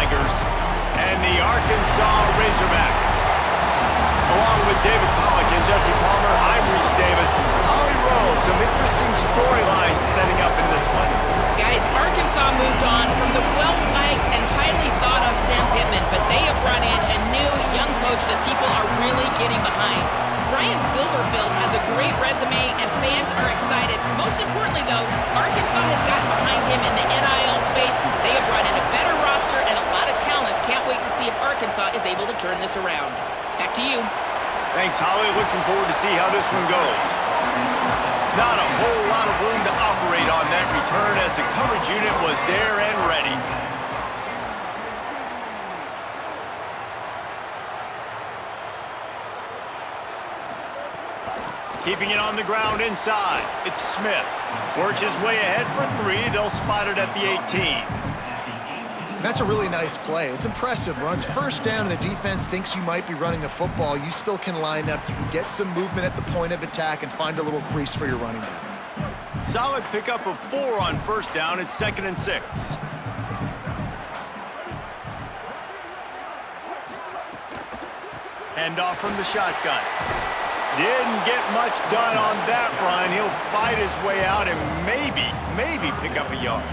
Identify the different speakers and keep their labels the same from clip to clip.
Speaker 1: Tigers and the Arkansas Razorbacks. Along with David Pollack and Jesse Palmer, I'm Reese Davis. Holly Rowe, some interesting storylines setting up in this one.
Speaker 2: Guys, Arkansas moved on from the well-liked and highly thought-of Sam Pittman, but they have brought in a new young coach that people are really getting behind. Ryan Silverfield has a great resume, and fans are excited. Most importantly, though, Arkansas has gotten behind him in the NIL space. They have brought in a better roster and a lot of talent. Can't wait to see if Arkansas is able to turn this around. Back to you.
Speaker 1: Thanks, Holly. Looking forward to see how this one goes. Not a whole lot of room to operate on that return as the coverage unit was there and ready. Keeping it on the ground inside. It's Smith. Works his way ahead for three. They'll spot it at the 18.
Speaker 3: That's a really nice play. It's impressive. Runs first down, and the defense thinks you might be running the football. You still can line up. You can get some movement at the point of attack and find a little crease for your running back.
Speaker 1: Solid pickup of 4 on first down. It's 2nd and 6. Handoff from the shotgun. Didn't get much done on that run. He'll fight his way out and maybe pick up a yard.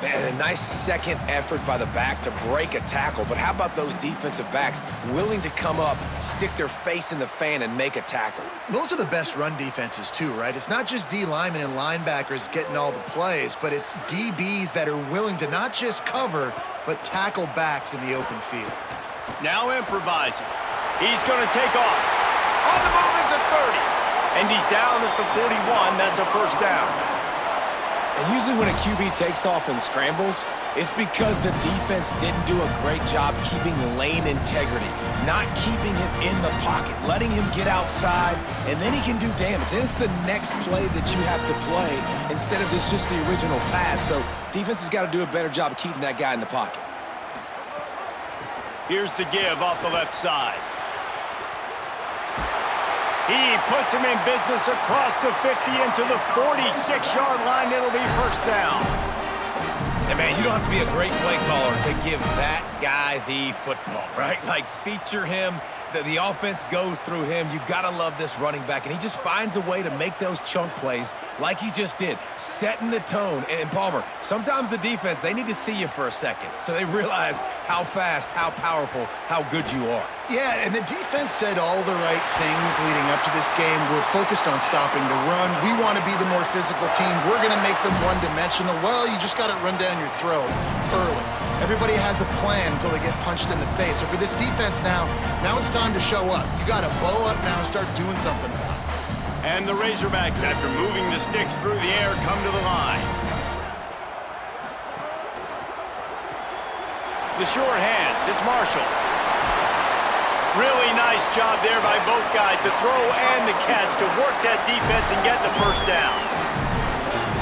Speaker 4: Man, a nice second effort by the back to break a tackle. But how about those defensive backs willing to come up, stick their face in the fan, and make a tackle?
Speaker 3: Those are the best run defenses, too, right? It's not just D linemen and linebackers getting all the plays, but it's DBs that are willing to not just cover, but tackle backs in the open field.
Speaker 1: Now improvising. He's going to take off. On the move at the 30. And he's down at the 41. That's a first down.
Speaker 4: And usually when a QB takes off and scrambles, it's because the defense didn't do a great job keeping lane integrity, not keeping him in the pocket, letting him get outside, and then he can do damage. And it's the next play that you have to play instead of this just the original pass. So defense has got to do a better job of keeping that guy in the pocket.
Speaker 1: Here's the give off the left side. He puts him in business across the 50 into the 46-yard line. It'll be first down.
Speaker 4: And, man, you don't have to be a great play caller to give that guy the football, right? Like, feature him. The offense goes through him. You got to love this running back. And he just finds a way to make those chunk plays like he just did, setting the tone. And, Palmer, sometimes the defense, they need to see you for a second so they realize how fast, how powerful, how good you are.
Speaker 3: Yeah, and the defense said all the right things leading up to this game. We're focused on stopping the run. We want to be the more physical team. We're going to make them one-dimensional. Well, you just got to run down your throat early. Everybody has a plan until they get punched in the face. So for this defense now it's time to show up. You got to bow up now and start doing something about it.
Speaker 1: And the Razorbacks, after moving the sticks through the air, come to the line. The short hands, it's Marshall. Really nice job there by both guys to throw and the catch to work that defense and get the first down.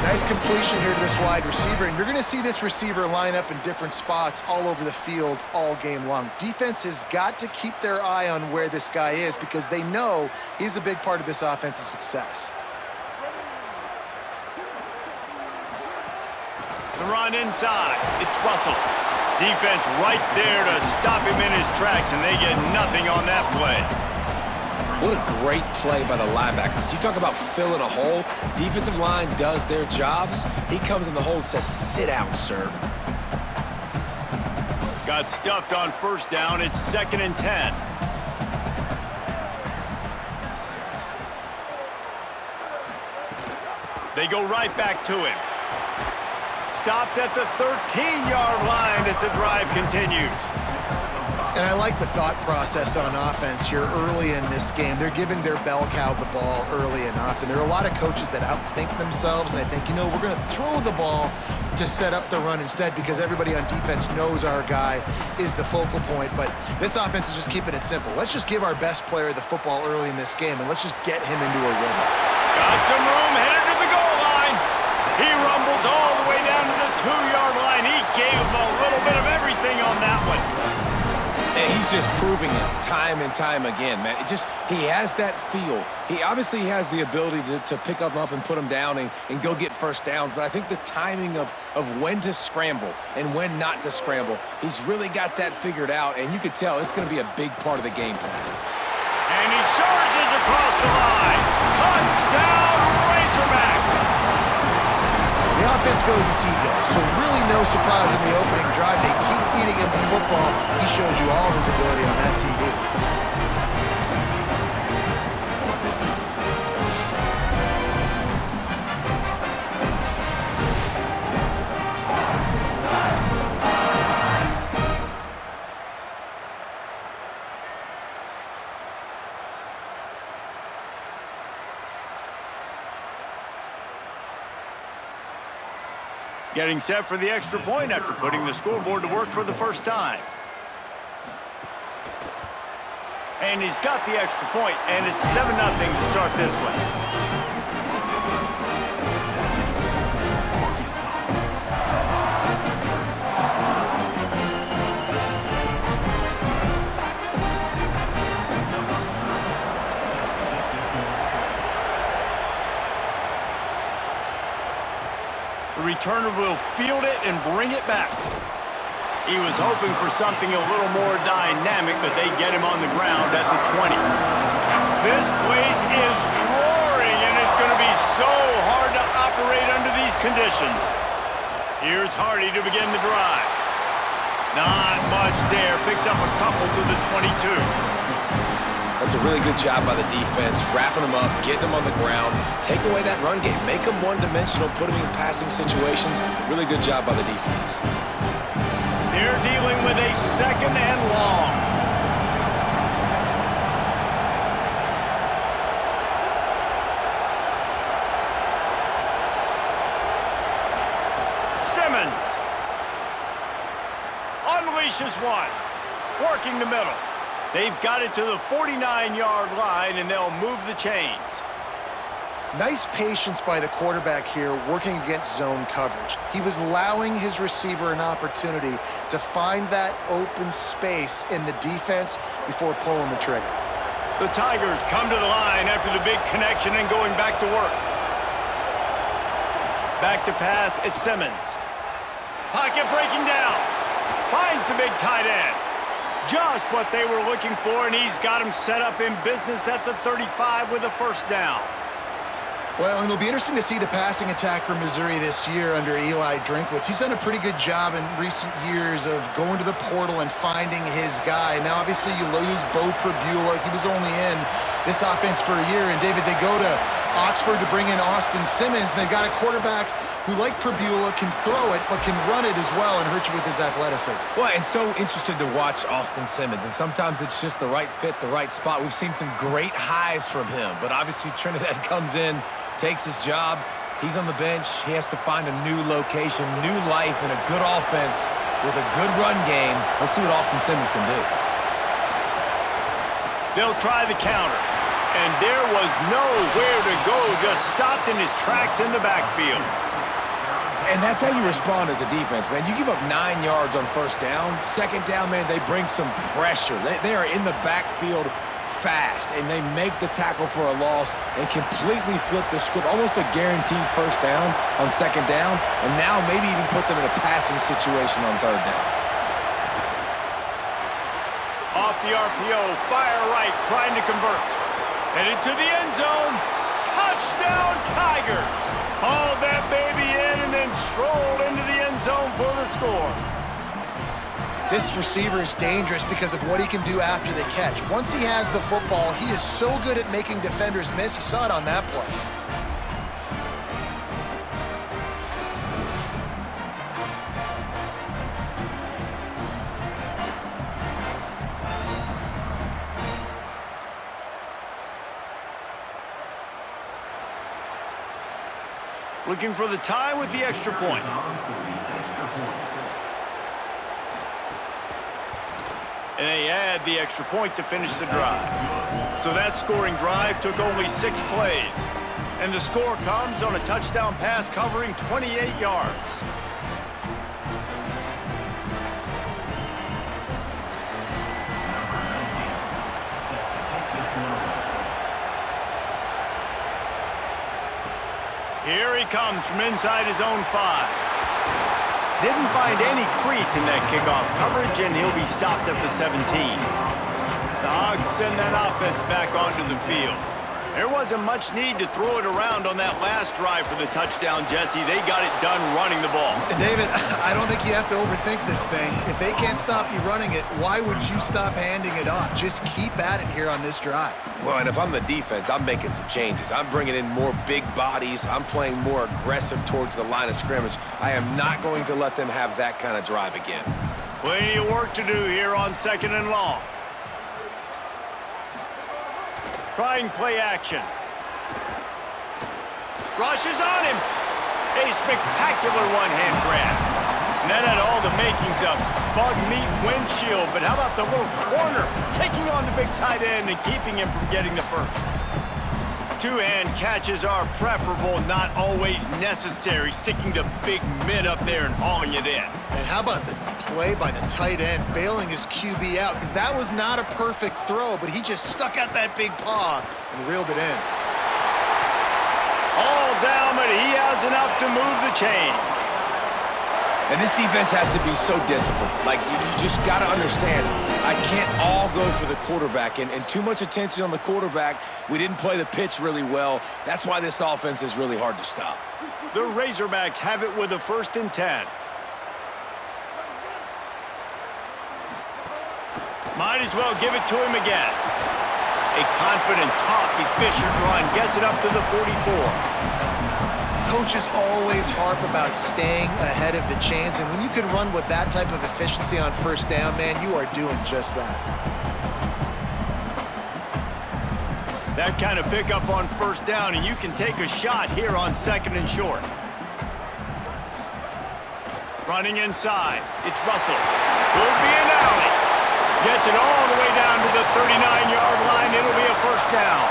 Speaker 3: Nice completion here to this wide receiver, and you're going to see this receiver line up in different spots all over the field all game long. Defense has got to keep their eye on where this guy is because they know he's a big part of this offense's success.
Speaker 1: The run inside. It's Russell. Defense right there to stop him in his tracks, and they get nothing on that play.
Speaker 4: What a great play by the linebacker. You talk about filling a hole. Defensive line does their jobs. He comes in the hole and says, sit down, sir.
Speaker 1: Got stuffed on first down. It's 2nd and 10. They go right back to him. Stopped at the 13-yard line as the drive continues.
Speaker 3: And I like the thought process on offense here early in this game. They're giving their bell cow the ball early and often. There are a lot of coaches that outthink themselves, and they think, we're going to throw the ball to set up the run instead because everybody on defense knows our guy is the focal point. But this offense is just keeping it simple. Let's just give our best player the football early in this game, and let's just get him into a rhythm.
Speaker 1: Got some room, headed to the goal line. He rumbles all the way down to the 2-yard line. He gave him a little bit of everything on that one.
Speaker 4: And he's he's just proving it time and time again, man. He has that feel. He obviously has the ability to pick them up and put them down and go get first downs, but I think the timing of when to scramble and when not to scramble, he's really got that figured out, and you could tell it's going to be a big part of the game plan.
Speaker 1: And he surges across the line. Touchdown, Razorbacks!
Speaker 3: The offense goes as he goes, so really no surprise in the opening drive. They keep feeding him the football. He shows you all of his ability on that TD.
Speaker 1: Getting set for the extra point after putting the scoreboard to work for the first time. And he's got the extra point, and it's 7-0 to start this one. The returner will field it and bring it back. He was hoping for something a little more dynamic, but they get him on the ground at the 20. This place is roaring, and it's going to be so hard to operate under these conditions. Here's Hardy to begin the drive. Not much there. Picks up a couple to the 22.
Speaker 4: That's a really good job by the defense, wrapping them up, getting them on the ground, take away that run game, make them one-dimensional, put them in passing situations. Really good job by the defense.
Speaker 1: They're dealing with a 2nd and long. Simmons unleashes one, working the middle. They've got it to the 49-yard line, and they'll move the chains.
Speaker 3: Nice patience by the quarterback here, working against zone coverage. He was allowing his receiver an opportunity to find that open space in the defense before pulling the trigger.
Speaker 1: The Tigers come to the line after the big connection and going back to work. Back to pass, it's Simmons. Pocket breaking down. Finds the big tight end. Just what they were looking for, and he's got him set up in business at the 35 with a first down.
Speaker 3: Well, and it'll be interesting to see the passing attack for Missouri this year under Eli Drinkwitz. He's done a pretty good job in recent years of going to the portal and finding his guy. Now, obviously, you lose Bo Pribula. He was only in this offense for a year. And, David, they go to Oxford to bring in Austin Simmons, and they've got a quarterback who, like Pribula, can throw it, but can run it as well and hurt you with his athleticism.
Speaker 4: Well, and so interested to watch Austin Simmons, and sometimes it's just the right fit, the right spot. We've seen some great highs from him, but obviously Trinidad comes in, takes his job. He's on the bench. He has to find a new location, new life, and a good offense with a good run game. Let's see what Austin Simmons can do.
Speaker 1: They'll try the counter, and there was nowhere to go, just stopped in his tracks in the backfield.
Speaker 4: And that's how you respond as a defense, man. You give up 9 yards on first down. Second down, man, they bring some pressure. They are in the backfield fast, and they make the tackle for a loss and completely flip the script. Almost a guaranteed first down on second down, and now maybe even put them in a passing situation on third down.
Speaker 1: Off the RPO, fire right, trying to convert. Headed to the end zone. Touchdown, Tigers! Hauled that baby in and then strolled into the end zone for the score.
Speaker 3: This receiver is dangerous because of what he can do after the catch. Once he has the football, he is so good at making defenders miss. You saw it on that play.
Speaker 1: Looking for the tie with the extra point. And they add the extra point to finish the drive. So that scoring drive took only 6 plays. And the score comes on a touchdown pass covering 28 yards. Here he comes from inside his own 5. Didn't find any crease in that kickoff coverage, and he'll be stopped at the 17. The Hogs send that offense back onto the field. There wasn't much need to throw it around on that last drive for the touchdown, Jesse. They got it done running the ball.
Speaker 3: And David, I don't think you have to overthink this thing. If they can't stop you running it, why would you stop handing it off? Just keep at it here on this drive.
Speaker 4: Well, and if I'm the defense, I'm making some changes. I'm bringing in more big bodies. I'm playing more aggressive towards the line of scrimmage. I am not going to let them have that kind of drive again.
Speaker 1: Plenty of work to do here on 2nd and long. Trying play action. Rushes on him. A spectacular one-hand grab. And that had all the makings of bug meat windshield, but how about the little corner taking on the big tight end and keeping him from getting the first? Two-hand catches are preferable, not always necessary. Sticking the big mid up there and hauling it in.
Speaker 3: And how about the play by the tight end, bailing his QB out? Because that was not a perfect throw, but he just stuck out that big paw and reeled it in.
Speaker 1: All down, but he has enough to move the chains.
Speaker 4: And this defense has to be so disciplined. Like, you just got to understand, I can't all go for the quarterback. And too much attention on the quarterback. We didn't play the pitch really well. That's why this offense is really hard to stop.
Speaker 1: The Razorbacks have it with a 1st and 10. Might as well give it to him again. A confident, tough, efficient run gets it up to the 44.
Speaker 3: Coaches always harp about staying ahead of the chains, and when you can run with that type of efficiency on 1st down, man, you are doing just that.
Speaker 1: That kind of pickup on 1st down, and you can take a shot here on 2nd and short. Running inside, it's Russell. Could be an alley. Gets it all the way down to the 39-yard line. It'll be a 1st down.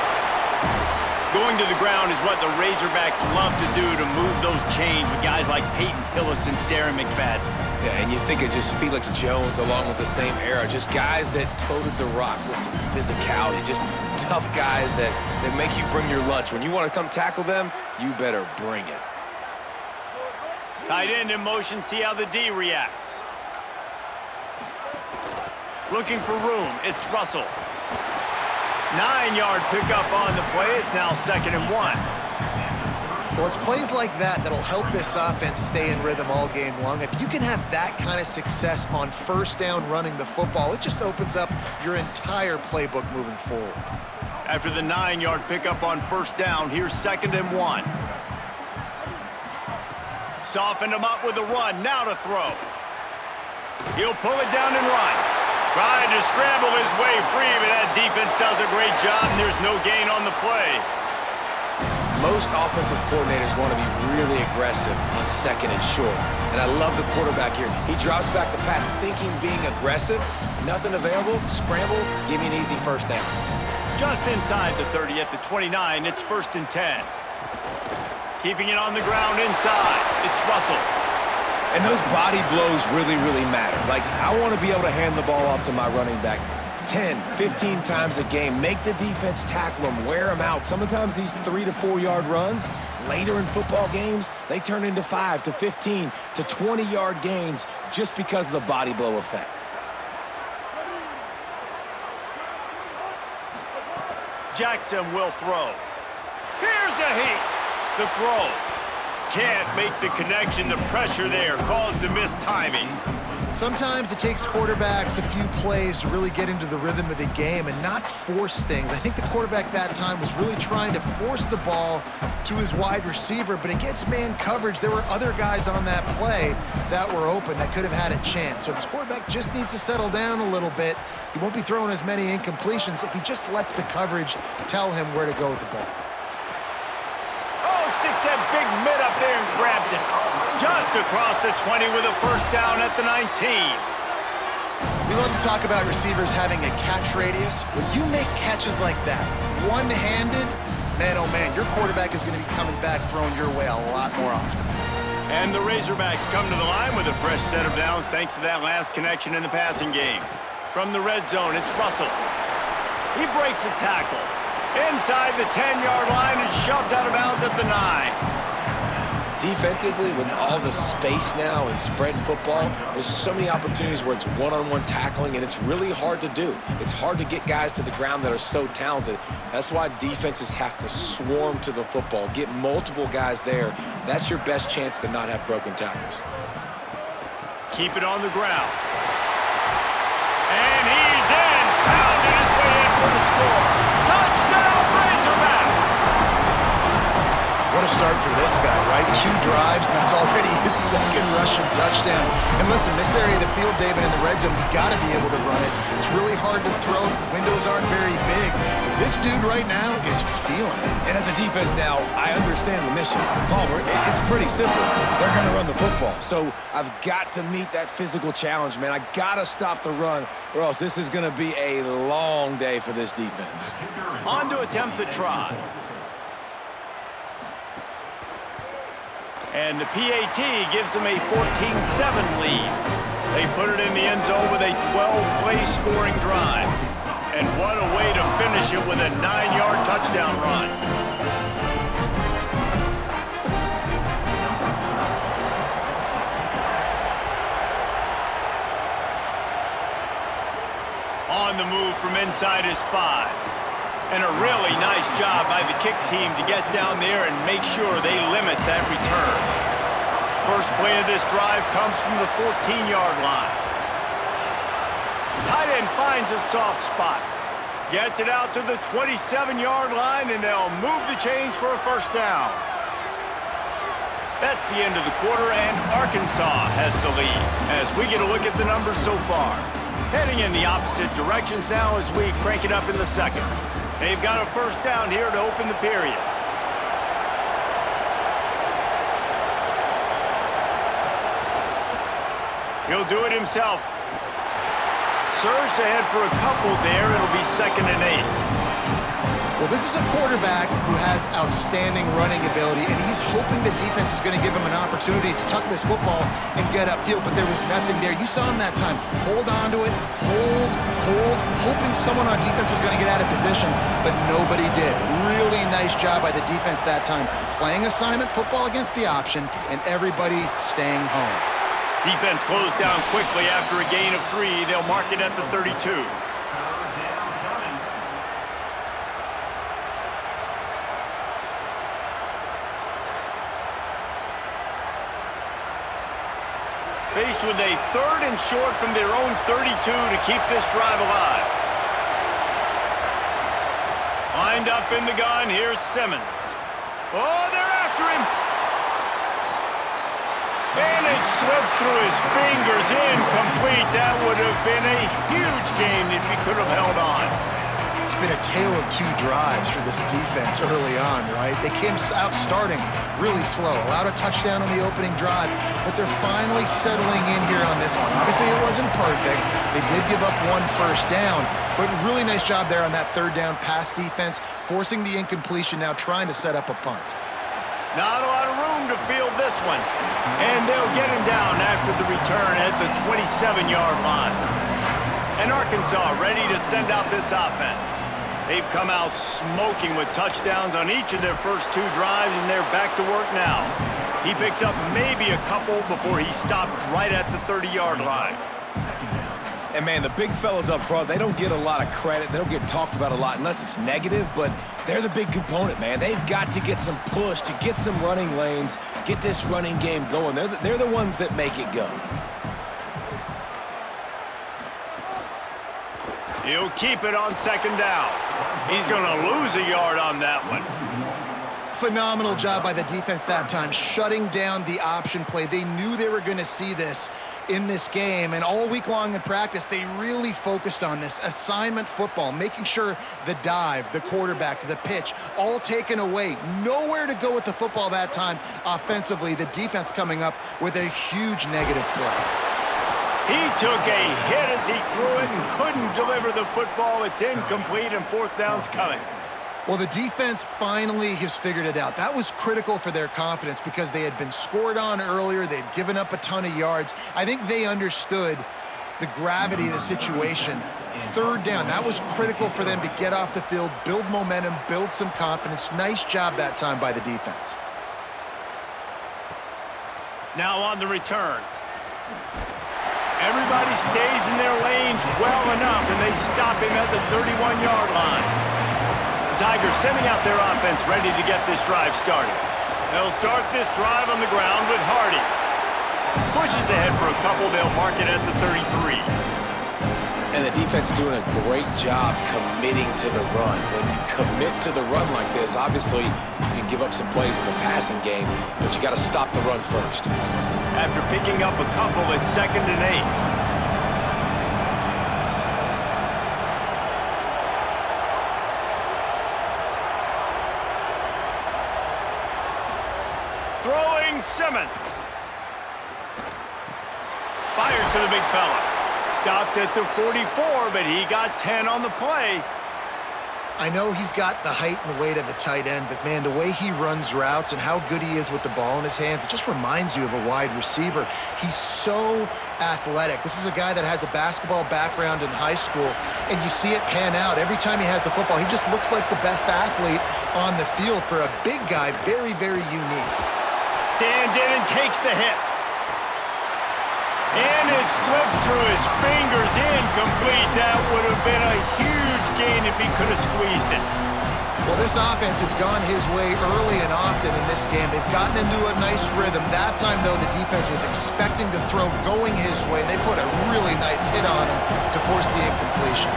Speaker 1: Going to the ground is what the Razorbacks love to do, to move those chains with guys like Peyton Hillis and Darren McFadden.
Speaker 4: Yeah, and you think of just Felix Jones along with the same era. Just guys that toted the rock with some physicality. Just tough guys that make you bring your lunch. When you want to come tackle them, you better bring it.
Speaker 1: Tight end in motion, see how the D reacts. Looking for room, it's Russell. 9-yard pickup on the play. It's now 2nd and 1.
Speaker 3: Well, it's plays like that that'll help this offense stay in rhythm all game long. If you can have that kind of success on 1st down running the football, it just opens up your entire playbook moving forward.
Speaker 1: After the 9-yard pickup on 1st down, here's 2nd and 1. Softened him up with a run, now to throw. He'll pull it down and run. Trying to scramble his way free, but that defense does a great job, and there's no gain on the play.
Speaker 4: Most offensive coordinators want to be really aggressive on 2nd and short. And I love the quarterback here. He drops back the pass thinking being aggressive. Nothing available, scramble, give me an easy 1st down.
Speaker 1: Just inside the 30 at the 29, it's 1st and 10. Keeping it on the ground inside, it's Russell.
Speaker 4: And those body blows really, really matter. Like, I want to be able to hand the ball off to my running back 10, 15 times a game. Make the defense tackle them, wear them out. Sometimes these 3 to 4 yard runs, later in football games, they turn into 5 to 15 to 20-yard gains just because of the body blow effect.
Speaker 1: Jackson will throw. Here's a heat. The throw. Can't make the connection. The pressure there caused the mistiming.
Speaker 3: Sometimes it takes quarterbacks a few plays to really get into the rhythm of the game and not force things. I think the quarterback that time was really trying to force the ball to his wide receiver, but against man coverage, there were other guys on that play that were open that could have had a chance. So this quarterback just needs to settle down a little bit. He won't be throwing as many incompletions if he just lets the coverage tell him where to go with the ball.
Speaker 1: Sticks that big mid up there and grabs it. Just across the 20 with a 1st down at the 19.
Speaker 3: We love to talk about receivers having a catch radius. When you make catches like that, one-handed, man, oh man, your quarterback is going to be coming back throwing your way a lot more often.
Speaker 1: And the Razorbacks come to the line with a fresh set of downs thanks to that last connection in the passing game. From the red zone, it's Russell. He breaks a tackle. Inside the 10-yard line and shoved out of bounds at the 9.
Speaker 4: Defensively, with all the space now and spread football, there's so many opportunities where it's one-on-one tackling, and it's really hard to do. It's hard to get guys to the ground that are so talented. That's why defenses have to swarm to the football, get multiple guys there. That's your best chance to not have broken tackles.
Speaker 1: Keep it on the ground. And he's in. Pounded his way in for the score. Touchdown, Razorbacks!
Speaker 3: What a start for this guy, right? 2 drives, and that's already his second rushing touchdown. And listen, this area of the field, David, in the red zone, you got to be able to run it. It's really hard to throw. Windows aren't very big. But this dude right now is feeling it.
Speaker 4: And as a defense now, I understand the mission. Palmer, it's pretty simple. They're going to run the football. So I've got to meet that physical challenge, man. I got to stop the run, or else this is going to be a long day for this defense.
Speaker 1: On to attempt the try. And the PAT gives them a 14-7 lead. They put it in the end zone with a 12-play scoring drive. And what a way to finish it with a 9-yard touchdown run. On the move from inside his 5. And a really nice job by the kick team to get down there and make sure they limit that return. First play of this drive comes from the 14-yard line. Tight end finds a soft spot. Gets it out to the 27-yard line, and they'll move the chains for a first down. That's the end of the quarter, and Arkansas has the lead as we get a look at the numbers so far. Heading in the opposite directions now as we crank it up in the second. They've got a first down here to open the period. He'll do it himself. Surged ahead for a couple there. It'll be 2nd and 8.
Speaker 3: Well, this is a quarterback who has outstanding running ability, and he's hoping the defense is going to give him an opportunity to tuck this football and get upfield, but there was nothing there. You saw him that time. Hold on to it, hold, hoping someone on defense was going to get out of position, but nobody did. Really nice job by the defense that time, playing assignment football against the option, and everybody staying home.
Speaker 1: Defense closed down quickly after a gain of 3. They'll mark it at the 32. Faced with a 3rd and short from their own 32 to keep this drive alive. Lined up in the gun, here's Simmons. Oh, they're after him. And it slips through his fingers, incomplete. That would have been a huge gain if he could have held on.
Speaker 3: It's been a tale of 2 drives for this defense early on, right? They came out starting really slow, allowed a touchdown on the opening drive, but they're finally settling in here on this one. Obviously, it wasn't perfect. They did give up 1 first down, but really nice job there on that 3rd down pass defense, forcing the incompletion, now trying to set up a punt.
Speaker 1: Not a lot of room to field this one. And they'll get him down after the return at the 27-yard line. And Arkansas ready to send out this offense. They've come out smoking with touchdowns on each of their first 2 drives, and they're back to work now. He picks up maybe a couple before he stopped right at the 30-yard line.
Speaker 4: And, man, the big fellas up front, they don't get a lot of credit. They don't get talked about a lot unless it's negative, but they're the big component, man. They've got to get some push, to get some running lanes, get this running game going. They're the ones that make it go.
Speaker 1: He'll keep it on 2nd down. He's going to lose a yard on that one.
Speaker 3: Phenomenal job by the defense that time, shutting down the option play. They knew they were going to see this in this game, and all week long in practice, they really focused on this assignment football, making sure the dive, the quarterback, the pitch, all taken away. Nowhere to go with the football that time offensively. The defense coming up with a huge negative play.
Speaker 1: He took a hit as he threw it and couldn't deliver the football. It's incomplete, and 4th down's coming.
Speaker 3: Well, the defense finally has figured it out. That was critical for their confidence because they had been scored on earlier. They'd given up a ton of yards. I think they understood the gravity of the situation. 3rd down, that was critical for them to get off the field, build momentum, build some confidence. Nice job that time by the defense.
Speaker 1: Now on the return. Everybody stays in their lanes well enough, and they stop him at the 31-yard line. Tigers sending out their offense ready to get this drive started. They'll start this drive on the ground with Hardy. Pushes ahead for a couple. They'll mark it at the 33.
Speaker 4: And the defense doing a great job committing to the run. When you commit to the run like this, obviously you can give up some plays in the passing game, but you got to stop the run first.
Speaker 1: After picking up a couple, it's 2nd and 8. Throwing Simmons. Fires to the big fella. Stopped at the 44, but he got 10 on the play.
Speaker 3: I know he's got the height and the weight of a tight end, but man, the way he runs routes and how good he is with the ball in his hands, it just reminds you of a wide receiver. He's so athletic. This is a guy that has a basketball background in high school, and you see it pan out. Every time he has the football, he just looks like the best athlete on the field. For a big guy, very, very unique.
Speaker 1: Stands in and takes the hit. And it slips through his fingers, incomplete. That would have been a huge gain if he could have squeezed it.
Speaker 3: Well, this offense has gone his way early and often in this game. They've gotten into a nice rhythm. That time, though, the defense was expecting the throw going his way, and they put a really nice hit on him to force the incompletion.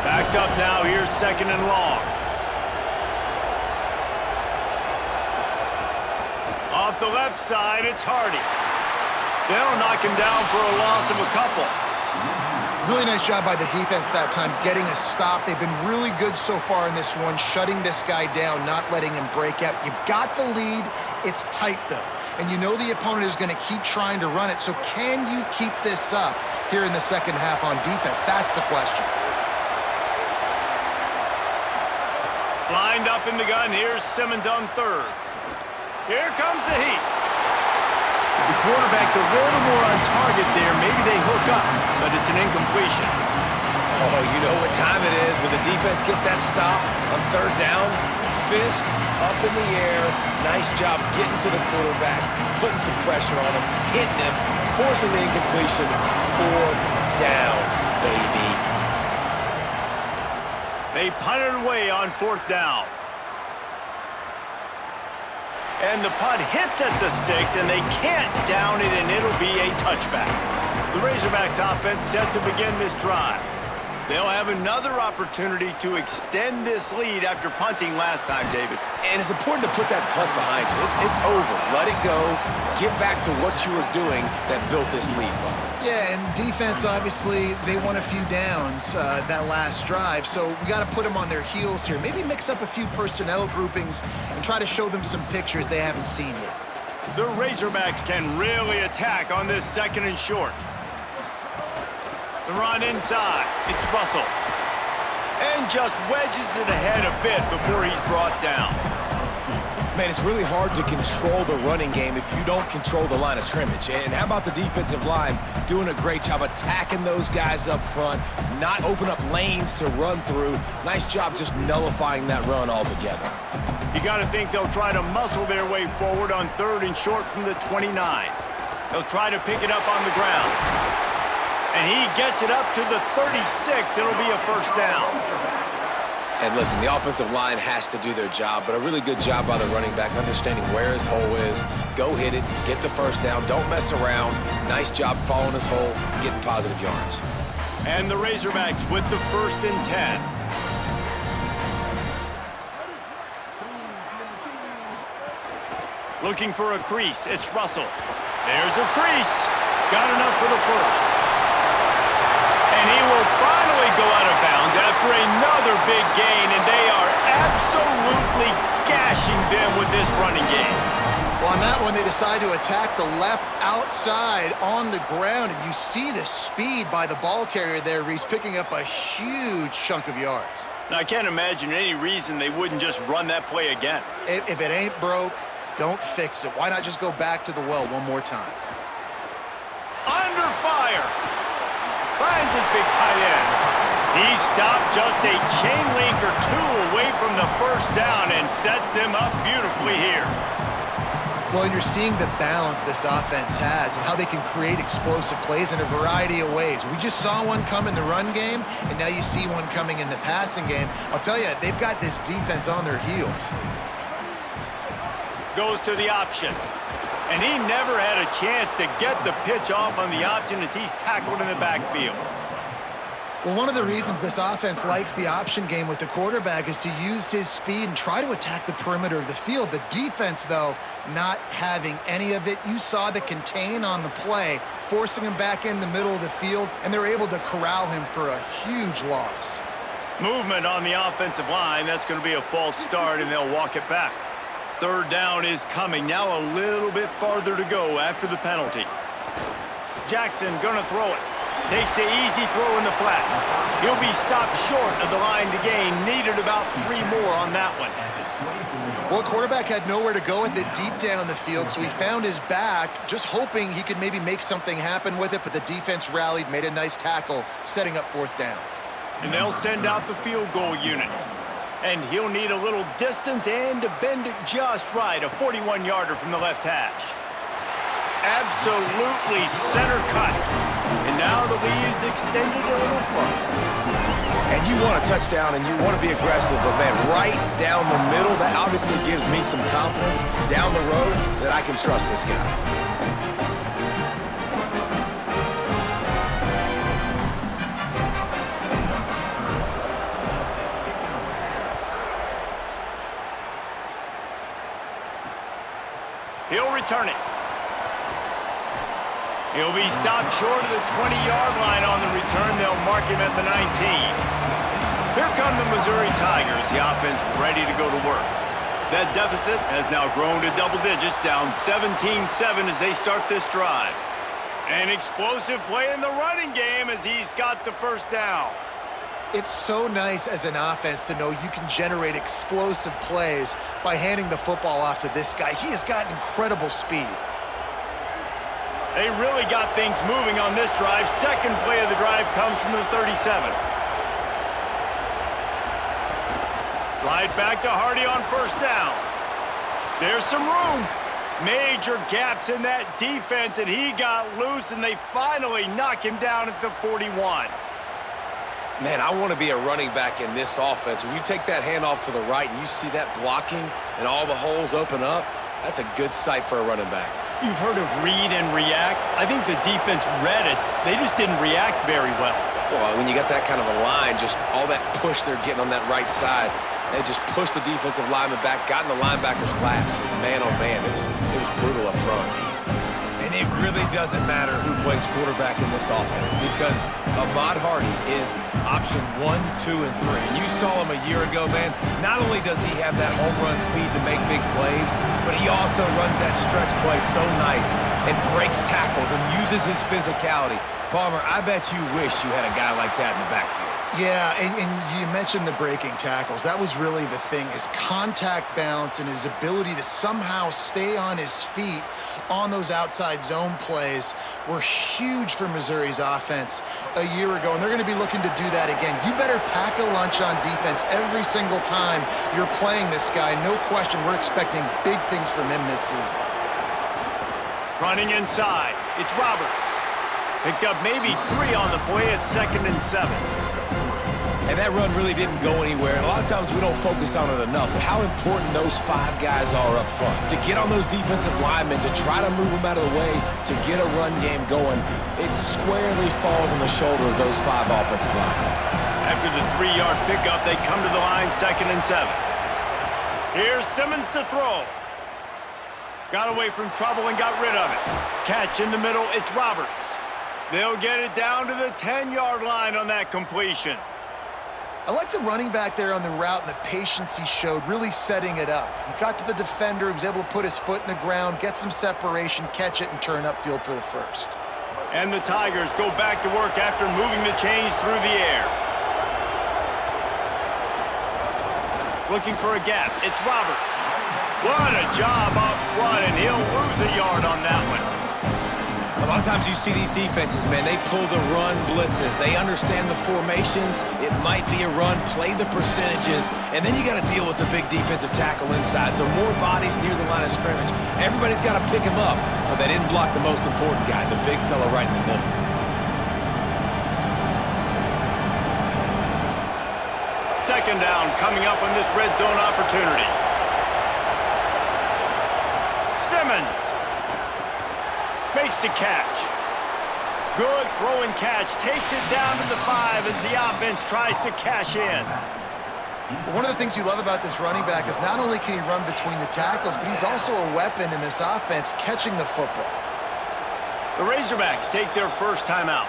Speaker 1: Backed up now. Here's 2nd and long. Off the left side, it's Hardy. They'll knock him down for a loss of a couple.
Speaker 3: Really nice job by the defense that time, getting a stop. They've been really good so far in this one, shutting this guy down, not letting him break out. You've got the lead. It's tight, though. And you know the opponent is going to keep trying to run it. So can you keep this up here in the second half on defense? That's the question.
Speaker 1: Lined up in the gun. Here's Simmons on 3rd. Here comes the heat. If the quarterback's a little more on target there, maybe they hook up, but it's an incompletion.
Speaker 4: Oh, you know what time it is when the defense gets that stop on 3rd down. Fist up in the air. Nice job getting to the quarterback, putting some pressure on him, hitting him, forcing the incompletion. 4th down, baby.
Speaker 1: They punt it away on 4th down. And the punt hits at the 6, and they can't down it, and it'll be a touchback. The Razorbacks offense set to begin this drive. They'll have another opportunity to extend this lead after punting last time, David.
Speaker 4: And it's important to put that punt behind you. It's over. Let it go. Get back to what you were doing that built this lead, Paul.
Speaker 3: Yeah, and defense, obviously, they won a few downs that last drive, so we got to put them on their heels here. Maybe mix up a few personnel groupings and try to show them some pictures they haven't seen yet.
Speaker 1: The Razorbacks can really attack on this 2nd and short. The run inside. It's Russell. And just wedges it ahead a bit before he's brought down.
Speaker 4: Man, it's really hard to control the running game if you don't control the line of scrimmage. And how about the defensive line doing a great job attacking those guys up front, not open up lanes to run through. Nice job just nullifying that run altogether.
Speaker 1: You got to think they'll try to muscle their way forward on 3rd and short from the 29. They'll try to pick it up on the ground. And he gets it up to the 36. It'll be a 1st down.
Speaker 4: And listen, the offensive line has to do their job, but a really good job by the running back, understanding where his hole is. Go hit it, get the 1st down, don't mess around. Nice job following his hole, getting positive yards.
Speaker 1: And the Razorbacks with the 1st and 10. Looking for a crease, it's Russell. There's a crease. Got enough for the 1st. And he will finally go out of bounds after another big gain, and they are absolutely gashing them with this running game.
Speaker 3: Well, on that one, they decide to attack the left outside on the ground, and you see the speed by the ball carrier there. He's picking up a huge chunk of yards.
Speaker 1: Now, I can't imagine any reason they wouldn't just run that play again.
Speaker 3: If it ain't broke, don't fix it. Why not just go back to the well one more time?
Speaker 1: Under fire. Finds his big tight end. He stopped just a chain link or 2 away from the 1st down and sets them up beautifully here.
Speaker 3: Well, and you're seeing the balance this offense has and how they can create explosive plays in a variety of ways. We just saw one come in the run game, and now you see one coming in the passing game. I'll tell you, they've got this defense on their heels.
Speaker 1: Goes to the option. And he never had a chance to get the pitch off on the option as he's tackled in the backfield.
Speaker 3: Well, one of the reasons this offense likes the option game with the quarterback is to use his speed and try to attack the perimeter of the field. The defense, though, not having any of it. You saw the contain on the play, forcing him back in the middle of the field, and they're able to corral him for a huge loss.
Speaker 1: Movement on the offensive line. That's going to be a false start, and they'll walk it back. Third down is coming. Now a little bit farther to go after the penalty. Jackson going to throw it. Takes the easy throw in the flat. He'll be stopped short of the line to gain. Needed about 3 more on that one.
Speaker 3: Well, quarterback had nowhere to go with it deep down the field, so he found his back, just hoping he could maybe make something happen with it, but the defense rallied, made a nice tackle, setting up 4th down.
Speaker 1: And they'll send out the field goal unit. And he'll need a little distance and to bend it just right. A 41-yarder from the left hash. Absolutely center cut. And now the lead is extended a little further.
Speaker 4: And you want a touchdown and you want to be aggressive, but man, right down the middle, that obviously gives me some confidence down the road that I can trust this guy.
Speaker 1: He'll return it. He'll be stopped short of the 20-yard line on the return. They'll mark him at the 19. Here come the Missouri Tigers, the offense ready to go to work. That deficit has now grown to double digits, down 17-7 as they start this drive. An explosive play in the running game as he's got the first down.
Speaker 3: It's so nice as an offense to know you can generate explosive plays by handing the football off to this guy. He has got incredible speed.
Speaker 1: They really got things moving on this drive. Second play of the drive comes from the 37. Right back to Hardy on first down. There's some room. Major gaps in that defense, and he got loose, and they finally knock him down at the 41.
Speaker 4: Man, I want to be a running back in this offense. When you take that handoff to the right and you see that blocking and all the holes open up, that's a good sight for a running back.
Speaker 1: You've heard of read and react. I think the defense read it. They just didn't react very well.
Speaker 4: Well, when you got that kind of a line, just all that push they're getting on that right side, they just pushed the defensive lineman back, got in the linebacker's laps, and man, oh man, it was brutal up front. And it really doesn't matter who plays quarterback in this offense because Ahmad Hardy is option 1, 2, and 3. And you saw him a year ago, man. Not only does he have that home run speed to make big plays, but he also runs that stretch play so nice and breaks tackles and uses his physicality. Palmer, I bet you wish you had a guy like that in the backfield.
Speaker 3: Yeah, and you mentioned the breaking tackles. That was really the thing. His contact balance and his ability to somehow stay on his feet on those outside zone plays were huge for Missouri's offense a year ago, and they're going to be looking to do that again. You better pack a lunch on defense every single time you're playing this guy. No question, we're expecting big things from him this season.
Speaker 1: Running inside, it's Roberts. Picked up maybe 3 on the play at 2nd and 7.
Speaker 4: And that run really didn't go anywhere. And a lot of times we don't focus on it enough, but how important those 5 guys are up front. To get on those defensive linemen, to try to move them out of the way, to get a run game going, it squarely falls on the shoulder of those 5 offensive linemen.
Speaker 1: After the 3-yard pickup, they come to the line 2nd and 7. Here's Simmons to throw. Got away from trouble and got rid of it. Catch in the middle, it's Roberts. They'll get it down to the 10-yard line on that completion.
Speaker 3: I like the running back there on the route and the patience he showed, really setting it up. He got to the defender, he was able to put his foot in the ground, get some separation, catch it, and turn upfield for the first.
Speaker 1: And the Tigers go back to work after moving the chains through the air. Looking for a gap, it's Roberts. What a job up front, and he'll lose a yard on that one.
Speaker 4: A lot of of times you see these defenses, man, they pull the run blitzes. They understand the formations. It might be a run, play the percentages, and then you got to deal with the big defensive tackle inside. So more bodies near the line of scrimmage. Everybody's got to pick him up, but they didn't block the most important guy, the big fella right in the middle.
Speaker 1: Second down coming up on this red zone opportunity. Simmons makes the catch. Good throw and catch. Takes it down to the 5 as the offense tries to cash in.
Speaker 3: One of the things you love about this running back is not only can he run between the tackles, but he's also a weapon in this offense catching the football.
Speaker 1: The Razorbacks take their first timeout.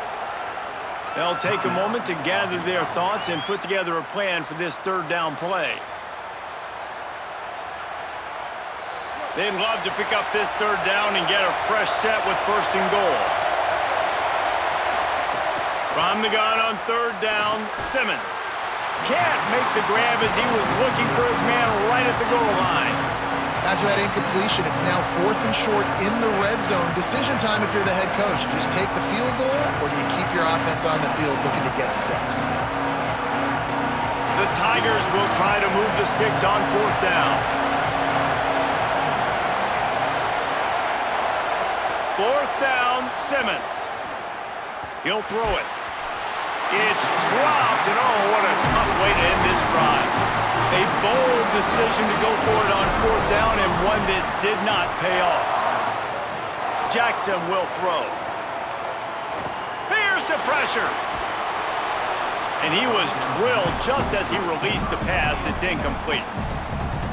Speaker 1: They'll take a moment to gather their thoughts and put together a plan for this third down play. They'd love to pick up this third down and get a fresh set with first and goal. From the gun on third down, Simmons can't make the grab as he was looking for his man right at the goal line.
Speaker 3: After that incompletion, it's now 4th and short in the red zone. Decision time if you're the head coach. You just take the field goal, or do you keep your offense on the field looking to get 6?
Speaker 1: The Tigers will try to move the sticks on 4th down. 4th down, Simmons. He'll throw it. It's dropped, and oh, what a tough way to end this drive. A bold decision to go for it on 4th down, and one that did not pay off. Jackson will throw. Here's the pressure. And he was drilled just as he released the pass. It's incomplete.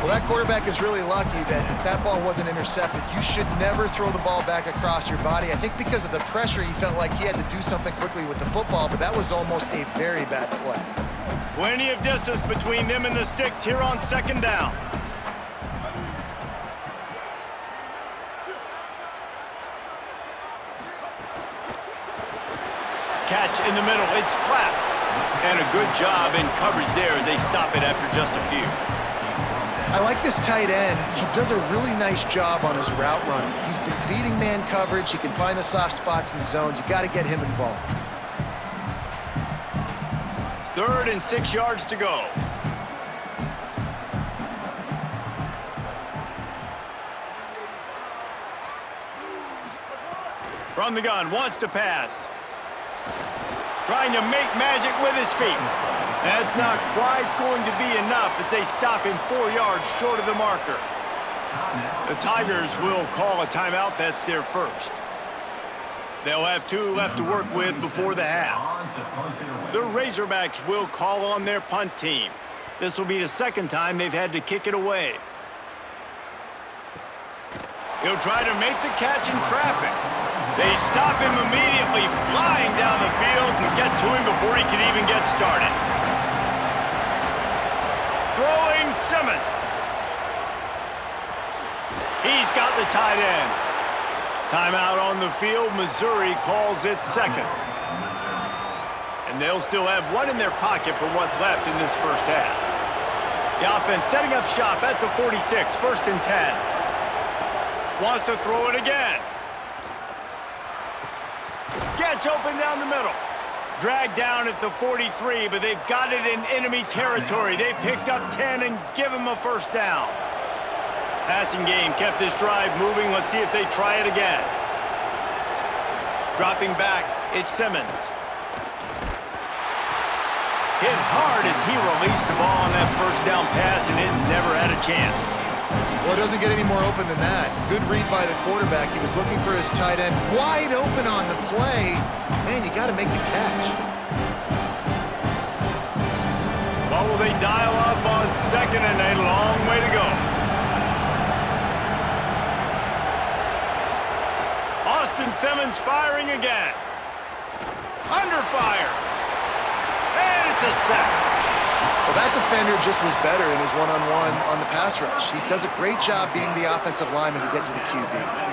Speaker 3: Well, that quarterback is really lucky that that ball wasn't intercepted. You should never throw the ball back across your body. I think because of the pressure, he felt like he had to do something quickly with the football, but that was almost a very bad play.
Speaker 1: Plenty of distance between them and the sticks here on second down. Catch in the middle. It's Platt. And a good job in coverage there as they stop it after just a few.
Speaker 3: I like this tight end. He does a really nice job on his route running. He's been beating man coverage. He can find the soft spots in the zones. You got to get him involved.
Speaker 1: 3rd and 6 yards to go. From the gun, wants to pass. Trying to make magic with his feet. That's not quite going to be enough as they stop him 4 yards short of the marker. The Tigers will call a timeout. That's their first. They'll have 2 left to work with before the half. The Razorbacks will call on their punt team. This will be the second time they've had to kick it away. He'll try to make the catch in traffic. They stop him immediately, flying down the field and get to him before he can even get started. Throwing Simmons. He's got the tight end. Timeout on the field. Missouri calls it second. And they'll still have 1 in their pocket for what's left in this first half. The offense setting up shop at the 46, 1st and 10. Wants to throw it again. Gets open down the middle. Dragged down at the 43, but they've got it in enemy territory. They picked up 10 and give him a first down. Passing game kept this drive moving. Let's see if they try it again. Dropping back, it's Simmons. Hit hard as he released the ball on that first down pass, and it never had a chance.
Speaker 3: Well, it doesn't get any more open than that. Good read by the quarterback. He was looking for his tight end wide open on the play. Man, you got to make the catch.
Speaker 1: Well, will they dial up on second and a long way to go? Austin Simmons firing again. Under fire. And it's a sack.
Speaker 3: Well, that defender just was better in his one-on-one on the pass rush. He does a great job beating the offensive lineman to get to the QB.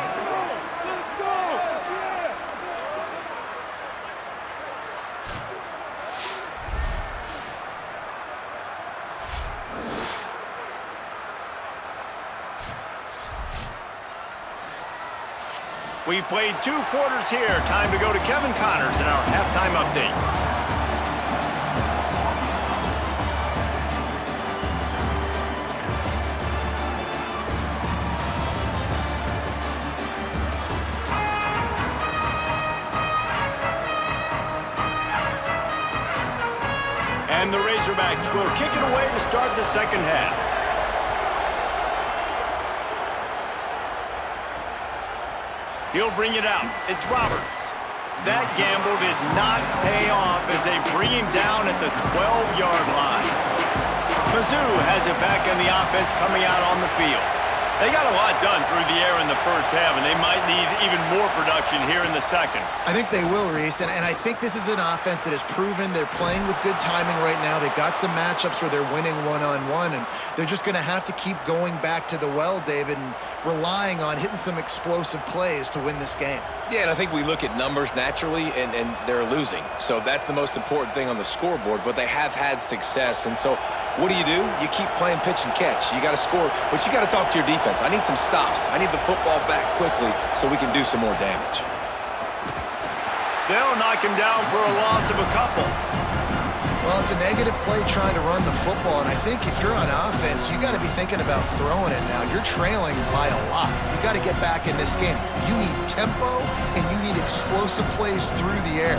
Speaker 1: We've played 2 quarters here. Time to go to Kevin Connors in our halftime update. And the Razorbacks will kick it away to start the second half. He'll bring it out. It's Roberts. That gamble did not pay off as they bring him down at the 12-yard line. Mizzou has it back in the offense coming out on the field. They got a lot done through the air in the first half, and they might need even more production here in the second.
Speaker 3: I think they will, Reese, and I think this is an offense that has proven they're playing with good timing right now. They've got some matchups where they're winning one-on-one, and they're just going to have to keep going back to the well, David, and relying on hitting some explosive plays to win this game.
Speaker 4: Yeah, and I think we look at numbers naturally, and they're losing. So that's the most important thing on the scoreboard, but they have had success. And so what do? You keep playing pitch and catch. You got to score, but you got to talk to your defense. I need some stops. I need the football back quickly so we can do some more damage.
Speaker 1: They'll knock him down for a loss of a couple.
Speaker 3: Well, it's a negative play trying to run the football, and I think if you're on offense, you got to be thinking about throwing it now. You're trailing by a lot. You got to get back in this game. You need tempo, and you need explosive plays through the air.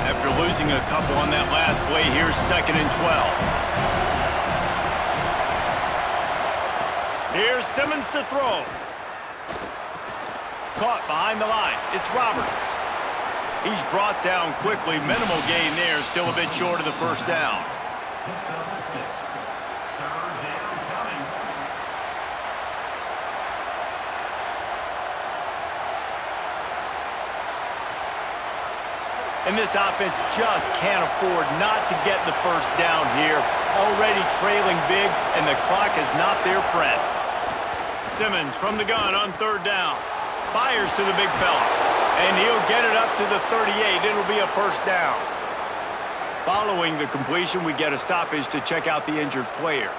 Speaker 1: After losing a couple on that last play, here's 2nd and 12. Here's Simmons to throw. Caught behind the line. It's Roberts. He's brought down quickly. Minimal gain there. Still a bit short of the first down. And this offense just can't afford not to get the first down here. Already trailing big, and the clock is not their friend. Simmons from the gun on 3rd down. Fires to the big fella. And he'll get it up to the 38. It'll be a first down. Following the completion, we get a stoppage to check out the injured player.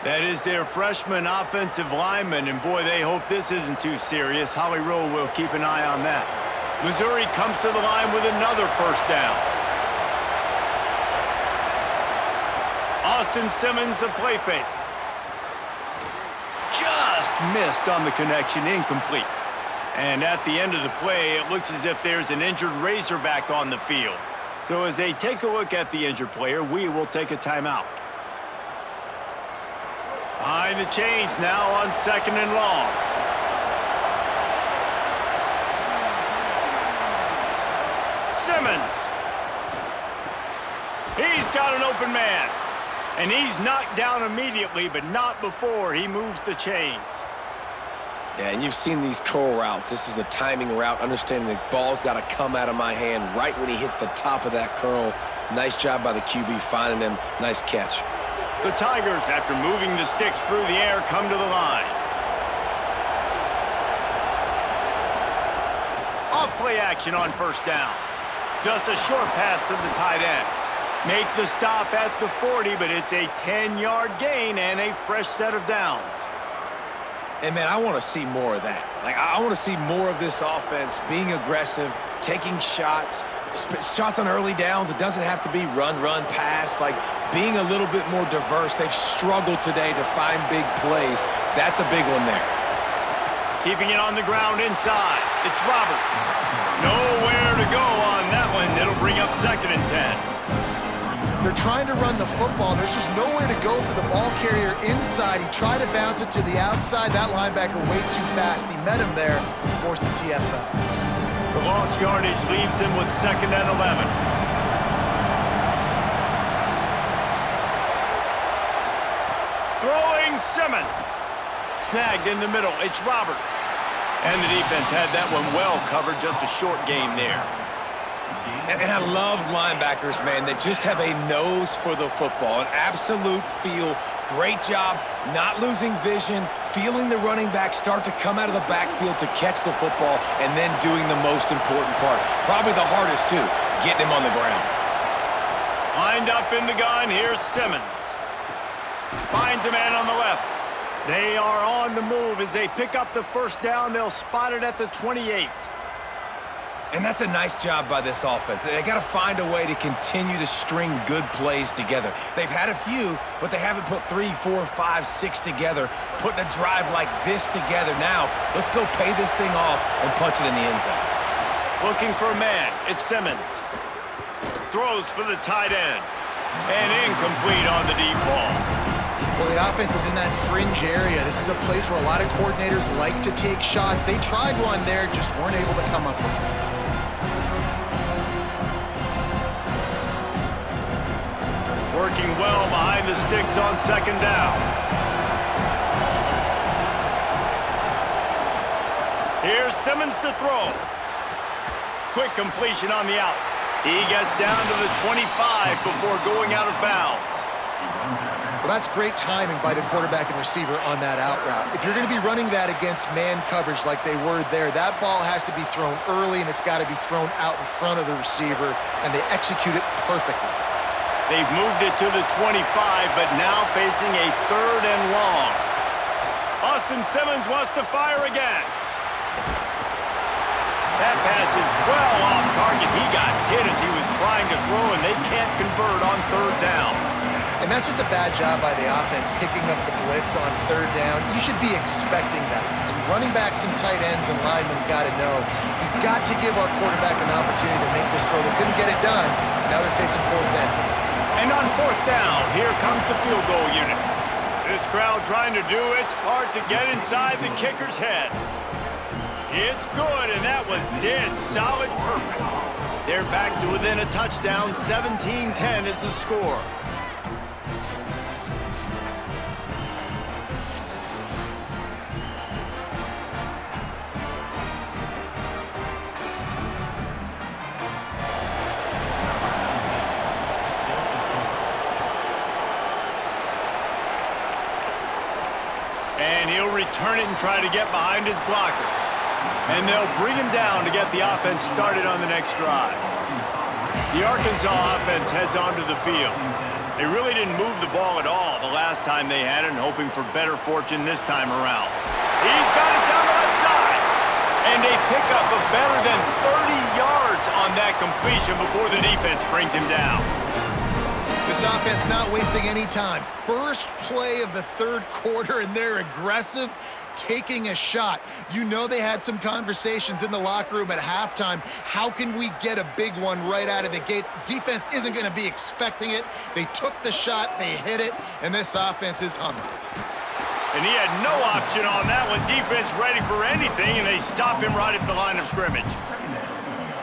Speaker 1: That is their freshman offensive lineman, and boy, they hope this isn't too serious. Holly Rowe will keep an eye on that. Missouri comes to the line with another first down. Austin Simmons, a play fake. Just missed on the connection, incomplete. And at the end of the play, it looks as if there's an injured Razorback on the field. So as they take a look at the injured player, we will take a timeout. Behind the chains now on 2nd and long. Simmons. He's got an open man. And he's knocked down immediately, but not before he moves the chains.
Speaker 4: Yeah, and you've seen these curl routes. This is a timing route, understanding the ball's got to come out of my hand right when he hits the top of that curl. Nice job by the QB finding him. Nice catch.
Speaker 1: The Tigers, after moving the sticks through the air, come to the line. Off play action on first down. Just a short pass to the tight end. Make the stop at the 40, but it's a 10-yard gain and a fresh set of downs.
Speaker 4: And, man, I want to see more of that. Like, I want to see more of this offense being aggressive, taking shots on early downs. It doesn't have to be run, pass. Like, being a little bit more diverse. They've struggled today to find big plays. That's a big one there.
Speaker 1: Keeping it on the ground inside. It's Roberts. Nowhere to go on that one. It'll bring up 2nd and 10.
Speaker 3: They're trying to run the football. There's just nowhere to go for the ball carrier inside. He tried to bounce it to the outside. That linebacker way too fast. He met him there and forced the TFL.
Speaker 1: The lost yardage leaves him with 2nd and 11. Throwing Simmons. Snagged in the middle. It's Roberts. And the defense had that one well covered. Just a short gain there.
Speaker 4: And I love linebackers, man, that just have a nose for the football, an absolute feel. Great job not losing vision, feeling the running back start to come out of the backfield to catch the football, and then doing the most important part. Probably the hardest, too, getting him on the ground.
Speaker 1: Lined up in the gun, here's Simmons. Finds a man on the left. They are on the move as they pick up the first down. They'll spot it at the 28.
Speaker 4: And that's a nice job by this offense. They got to find a way to continue to string good plays together. They've had a few, but they haven't put 3, 4, 5, 6 together, putting a drive like this together. Now, let's go pay this thing off and punch it in the end zone.
Speaker 1: Looking for a man. It's Simmons. Throws for the tight end. And incomplete on the deep ball.
Speaker 3: Well, the offense is in that fringe area. This is a place where a lot of coordinators like to take shots. They tried one there, just weren't able to come up with it.
Speaker 1: Working well behind the sticks on second down. Here's Simmons to throw. Quick completion on the out. He gets down to the 25 before going out of bounds.
Speaker 3: Well, that's great timing by the quarterback and receiver on that out route. If you're going to be running that against man coverage like they were there, that ball has to be thrown early, and it's got to be thrown out in front of the receiver, and they execute it perfectly.
Speaker 1: They've moved it to the 25, but now facing a 3rd and long. Austin Simmons wants to fire again. That pass is well off target. He got hit as he was trying to throw, and they can't convert on 3rd down.
Speaker 3: And that's just a bad job by the offense, picking up the blitz on 3rd down. You should be expecting that. And running backs and tight ends and linemen got to know, we've got to give our quarterback an opportunity to make this throw. They couldn't get it done. Now they're facing 4th down.
Speaker 1: And on 4th down, here comes the field goal unit. This crowd trying to do its part to get inside the kicker's head. It's good, and that was dead solid perfect. They're back to within a touchdown. 17-10 is the score. And he'll return it and try to get behind his blockers. And they'll bring him down to get the offense started on the next drive. The Arkansas offense heads onto the field. They really didn't move the ball at all the last time they had it, and hoping for better fortune this time around. He's got it down the left side. And they pick up a better than 30 yards on that completion before the defense brings him down.
Speaker 3: This offense not wasting any time. First play of the 3rd quarter, and they're aggressive, taking a shot. You know they had some conversations in the locker room at halftime. How can we get a big one right out of the gate? Defense isn't going to be expecting it. They took the shot, they hit it, and this offense is humming.
Speaker 1: And he had no option on that one. Defense ready for anything, and they stop him right at the line of scrimmage.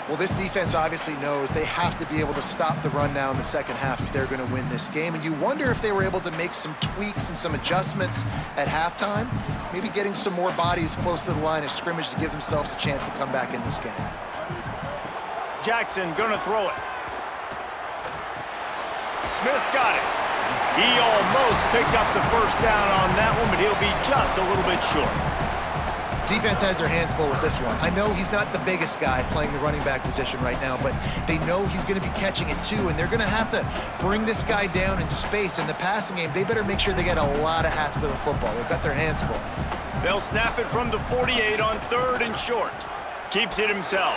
Speaker 3: Well, this defense obviously knows they have to be able to stop the run now in the second half if they're going to win this game. And you wonder if they were able to make some tweaks and some adjustments at halftime, maybe getting some more bodies close to the line of scrimmage to give themselves a chance to come back in this game.
Speaker 1: Jackson gonna throw it. Smith's got it. He almost picked up the 1st down on that one, but he'll be just a little bit short.
Speaker 3: Defense has their hands full with this one. I know he's not the biggest guy playing the running back position right now, but they know he's going to be catching it too, and they're going to have to bring this guy down in space. In the passing game, they better make sure they get a lot of hats to the football. They've got their hands full.
Speaker 1: They'll snap it from the 48 on 3rd and short. Keeps it himself.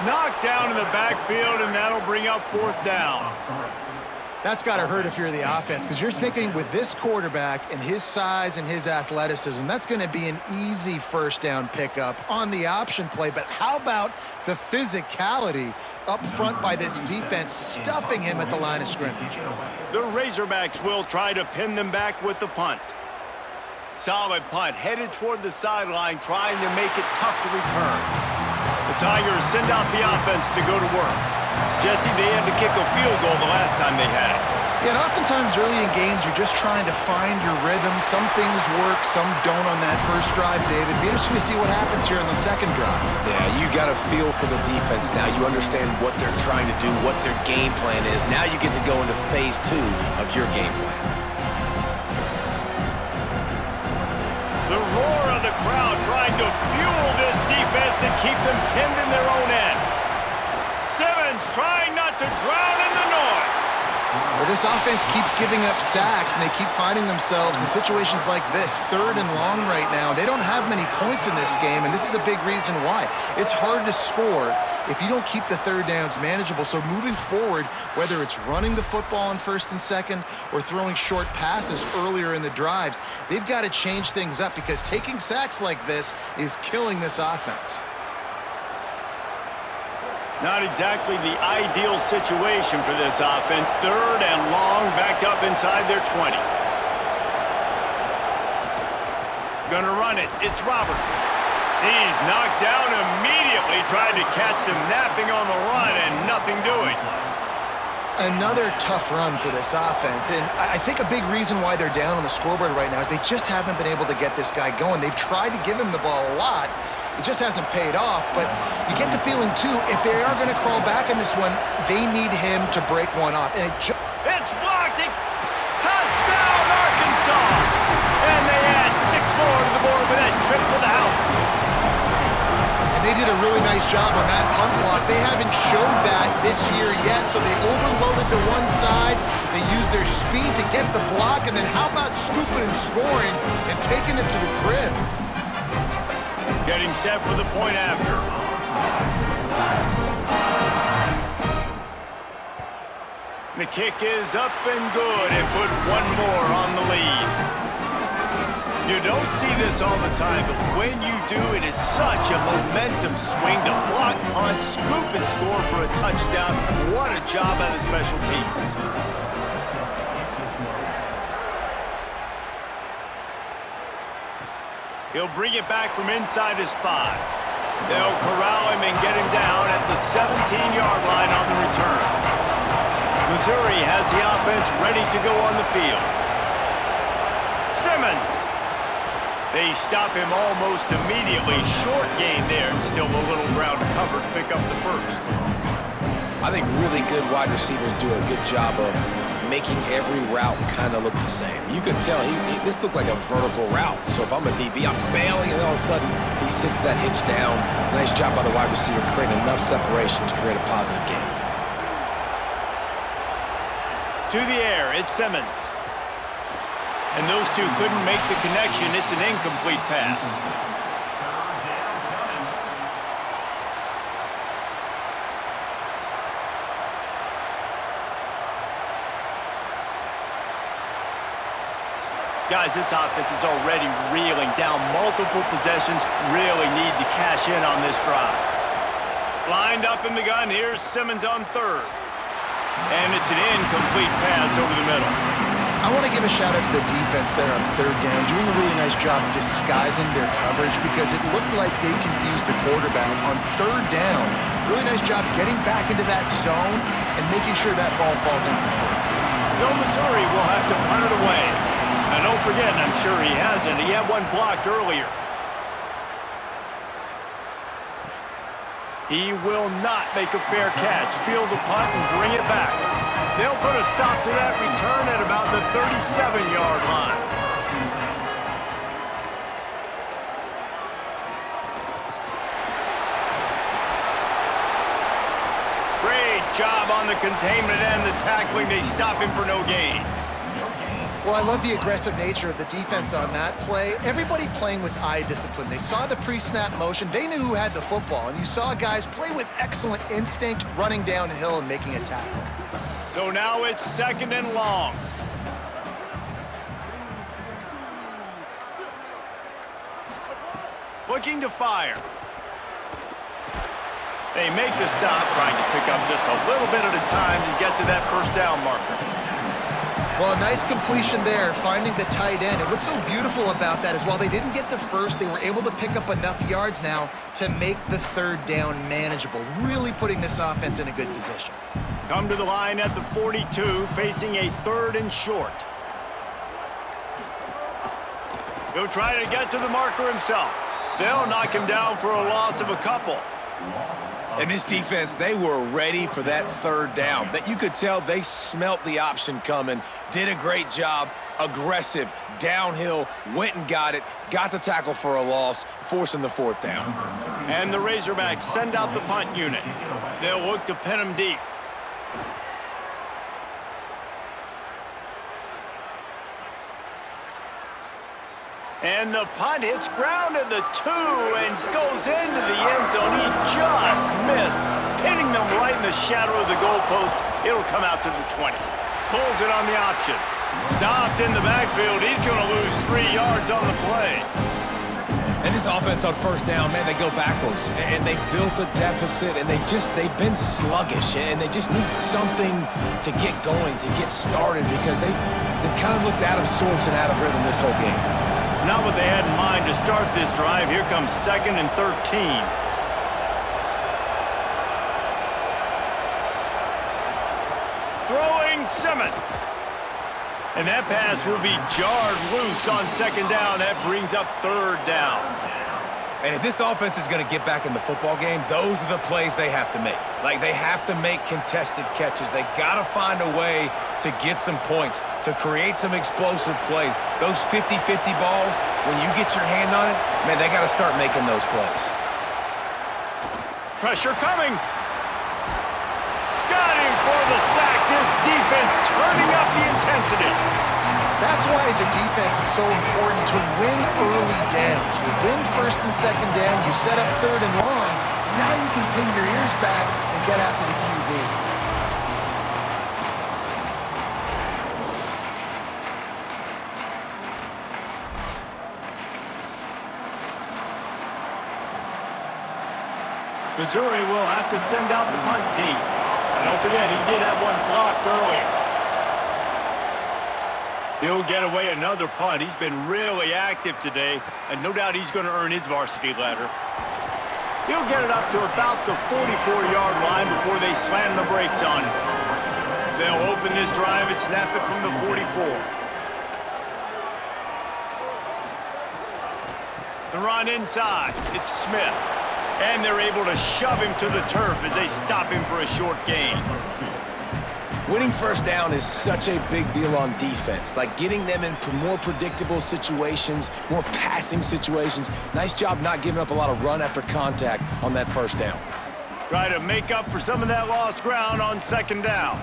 Speaker 1: Knocked down in the backfield, and that'll bring up 4th down.
Speaker 3: That's got to hurt if you're the offense, because you're thinking with this quarterback and his size and his athleticism, that's going to be an easy 1st down pickup on the option play. But how about the physicality up front by this defense, stuffing him at the line of scrimmage?
Speaker 1: The Razorbacks will try to pin them back with the punt. Solid punt, headed toward the sideline, trying to make it tough to return. The Tigers send out the offense to go to work. Jesse, they had to kick a field goal the last time they had it.
Speaker 3: Yeah, and oftentimes early in games, you're just trying to find your rhythm. Some things work, some don't on that first drive, David. Be interesting to see what happens here on the second drive.
Speaker 4: Yeah, you got a feel for the defense now. You understand what they're trying to do, what their game plan is. Now you get to go into phase 2 of your game plan.
Speaker 1: The roar of the crowd trying to fuel this defense to keep them pinned in their own end. Simmons trying not to drown in the noise.
Speaker 3: Well, this offense keeps giving up sacks, and they keep finding themselves in situations like this, 3rd and long right now. They don't have many points in this game, and this is a big reason why. It's hard to score if you don't keep the 3rd downs manageable. So moving forward, whether it's running the football on 1st and 2nd or throwing short passes earlier in the drives, they've got to change things up because taking sacks like this is killing this offense.
Speaker 1: Not exactly the ideal situation for this offense. 3rd and long, backed up inside their 20. Gonna run it. It's Roberts. He's knocked down immediately, tried to catch them napping on the run and nothing doing.
Speaker 3: Another tough run for this offense, and I think a big reason why they're down on the scoreboard right now is they just haven't been able to get this guy going. They've tried to give him the ball a lot. It just hasn't paid off, but you get the feeling, too, if they are going to crawl back in this one, they need him to break one off. And
Speaker 1: it's blocked. Touchdown, Arkansas! And they add 6 more to the board with that trip to the house.
Speaker 3: And they did a really nice job on that punt block. They haven't showed that this year yet, so they overloaded the one side. They used their speed to get the block, and then how about scooping and scoring and taking it to the crib?
Speaker 1: Getting set for the point after. The kick is up and good and put one more on the lead. You don't see this all the time, but when you do, it is such a momentum swing to block, punt, scoop, and score for a touchdown. What a job out of special teams. He'll bring it back from inside his 5. They'll corral him and get him down at the 17-yard line on the return. Missouri has the offense ready to go on the field. Simmons. They stop him almost immediately. Short gain there, and still a little ground to cover to pick up the first.
Speaker 4: I think really good wide receivers do a good job of making every route kind of look the same. You could tell this looked like a vertical route. So if I'm a DB, I'm bailing, and all of a sudden he sits that hitch down. Nice job by the wide receiver, creating enough separation to create a positive gain.
Speaker 1: To the air, it's Simmons. And those two couldn't make the connection. It's an incomplete pass. Guys, this offense is already reeling down multiple possessions. Really need to cash in on this drive. Lined up in the gun. Here's Simmons on 3rd. And it's an incomplete pass over the middle.
Speaker 3: I want to give a shout-out to the defense there on 3rd down, doing a really nice job disguising their coverage because it looked like they confused the quarterback on 3rd down. Really nice job getting back into that zone and making sure that ball falls incomplete.
Speaker 1: So Missouri will have to punt it away. And don't forget, I'm sure he hasn't, he had one blocked earlier. He will not make a fair catch. Field the punt and bring it back. They'll put a stop to that return at about the 37-yard line. Great job on the containment and the tackling. They stop him for no gain.
Speaker 3: Well, I love the aggressive nature of the defense on that play. Everybody playing with eye discipline. They saw the pre-snap motion. They knew who had the football. And you saw guys play with excellent instinct, running downhill and making a tackle.
Speaker 1: So now it's 2nd and long. Looking to fire. They make the stop, trying to pick up just a little bit at a time to get to that 1st down marker.
Speaker 3: Well, a nice completion there, finding the tight end. And what's so beautiful about that is while they didn't get the first, they were able to pick up enough yards now to make the 3rd down manageable, really putting this offense in a good position.
Speaker 1: Come to the line at the 42, facing a 3rd and short. He'll try to get to the marker himself. They'll knock him down for a loss of a couple.
Speaker 4: And this defense, they were ready for that 3rd down. That you could tell they smelt the option coming, did a great job, aggressive, downhill, went and got it, got the tackle for a loss, forcing the 4th down.
Speaker 1: And the Razorbacks send out the punt unit. They'll look to pin him deep. And the punt hits ground at the 2 and goes into the end zone. He just missed, hitting them right in the shadow of the goalpost. It'll come out to the 20. Pulls it on the option. Stopped in the backfield. He's going to lose 3 yards on the play.
Speaker 4: And this offense on first down, man, they go backwards. And they built a deficit, and they've been sluggish. And they just need something to get going, to get started, because they've kind of looked out of sorts and out of rhythm this whole game.
Speaker 1: Not what they had in mind to start this drive. Here comes 2nd and 13. Throwing Simmons. And that pass will be jarred loose on 2nd down. That brings up 3rd down.
Speaker 4: And if this offense is going to get back in the football game, those are the plays they have to make. Like, they have to make contested catches. They got to find a way to get some points, to create some explosive plays. Those 50-50 balls, when you get your hand on it, man, they got to start making those plays.
Speaker 1: Pressure coming. Got him for the sack. This defense turning up the intensity.
Speaker 3: That's why, as a defense, it's so important to win early downs. You win 1st and 2nd down, you set up 3rd and long. Now you can pin your ears back and get after the QB.
Speaker 1: Missouri will have to send out the punt team. And don't forget, he did have one blocked earlier. He'll get away another punt. He's been really active today, and no doubt he's going to earn his varsity letter. He'll get it up to about the 44-yard line before they slam the brakes on it. They'll open this drive and snap it from the 44. The run inside. It's Smith. And they're able to shove him to the turf as they stop him for a short gain.
Speaker 4: Winning first down is such a big deal on defense, like getting them in more predictable situations, more passing situations. Nice job not giving up a lot of run after contact on that first down.
Speaker 1: Try to make up for some of that lost ground on 2nd down.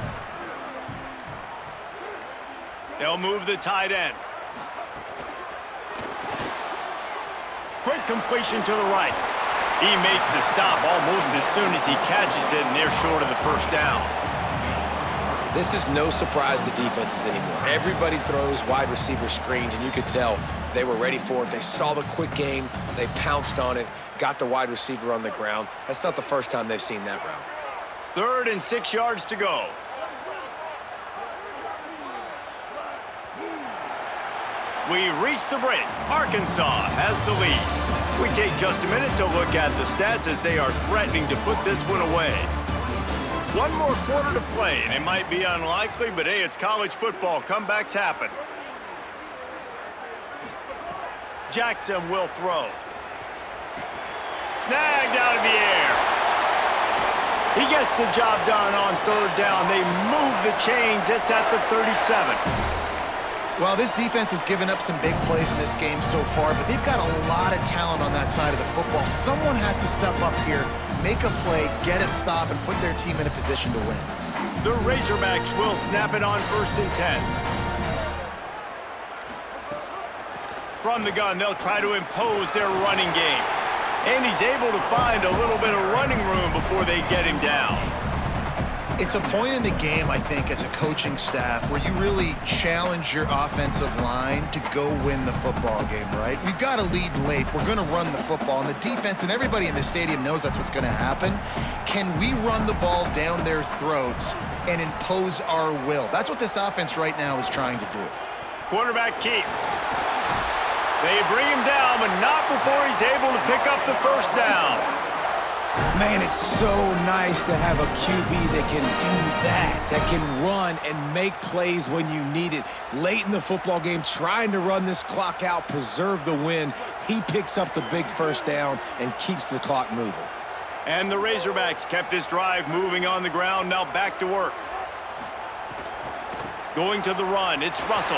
Speaker 1: They'll move the tight end. Quick completion to the right. He makes the stop almost as soon as he catches it, and they're short of the first down.
Speaker 4: This is no surprise to defenses anymore. Everybody throws wide receiver screens, and you could tell they were ready for it. They saw the quick game. They pounced on it, got the wide receiver on the ground. That's not the first time they've seen that route.
Speaker 1: 3rd and 6 yards to go. We've reached the break. Arkansas has the lead. We take just a minute to look at the stats as they are threatening to put this one away. One more quarter to play, and it might be unlikely, but hey, it's college football. Comebacks happen. Jackson will throw. Snagged out of the air. He gets the job done on 3rd down. They move the chains. It's at the 37.
Speaker 3: Well, this defense has given up some big plays in this game so far, but they've got a lot of talent on that side of the football. Someone has to step up here, make a play, get a stop, and put their team in a position to win.
Speaker 1: The Razorbacks will snap it on 1st and 10. From the gun, they'll try to impose their running game. And he's able to find a little bit of running room before they get him down.
Speaker 3: It's a point in the game, I think, as a coaching staff where you really challenge your offensive line to go win the football game, right? We've got to lead late. We're going to run the football. And the defense and everybody in the stadium knows that's what's going to happen. Can we run the ball down their throats and impose our will? That's what this offense right now is trying to do.
Speaker 1: Quarterback keep. They bring him down, but not before he's able to pick up the first down.
Speaker 4: Man, it's so nice to have a QB that can do that can run and make plays when you need it. Late in the football game, trying to run this clock out, preserve the win. He picks up the big first down and keeps the clock moving.
Speaker 1: And the Razorbacks kept this drive moving on the ground, now back to work. Going to the run, it's Russell.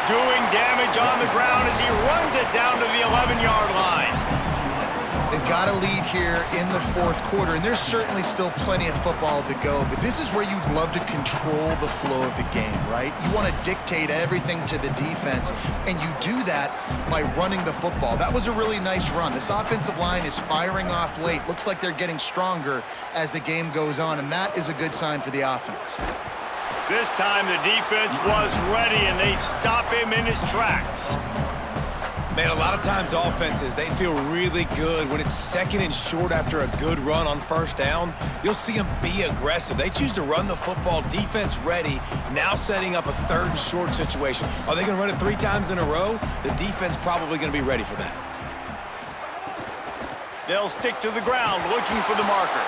Speaker 1: Doing damage on the ground as he runs it down to the 11-yard line.
Speaker 3: They've got a lead here in the fourth quarter, and there's certainly still plenty of football to go, but this is where you'd love to control the flow of the game, right? You want to dictate everything to the defense, and you do that by running the football. That was a really nice run. This offensive line is firing off late. Looks like they're getting stronger as the game goes on, and that is a good sign for the offense.
Speaker 1: This time the defense was ready, and they stop him in his tracks.
Speaker 4: Man, a lot of times offenses, they feel really good when it's second and short after a good run on first down. You'll see them be aggressive. They choose to run the football, defense ready, now setting up a third and short situation. Are they going to run it 3 times in a row? The defense probably going to be ready for that.
Speaker 1: They'll stick to the ground looking for the marker.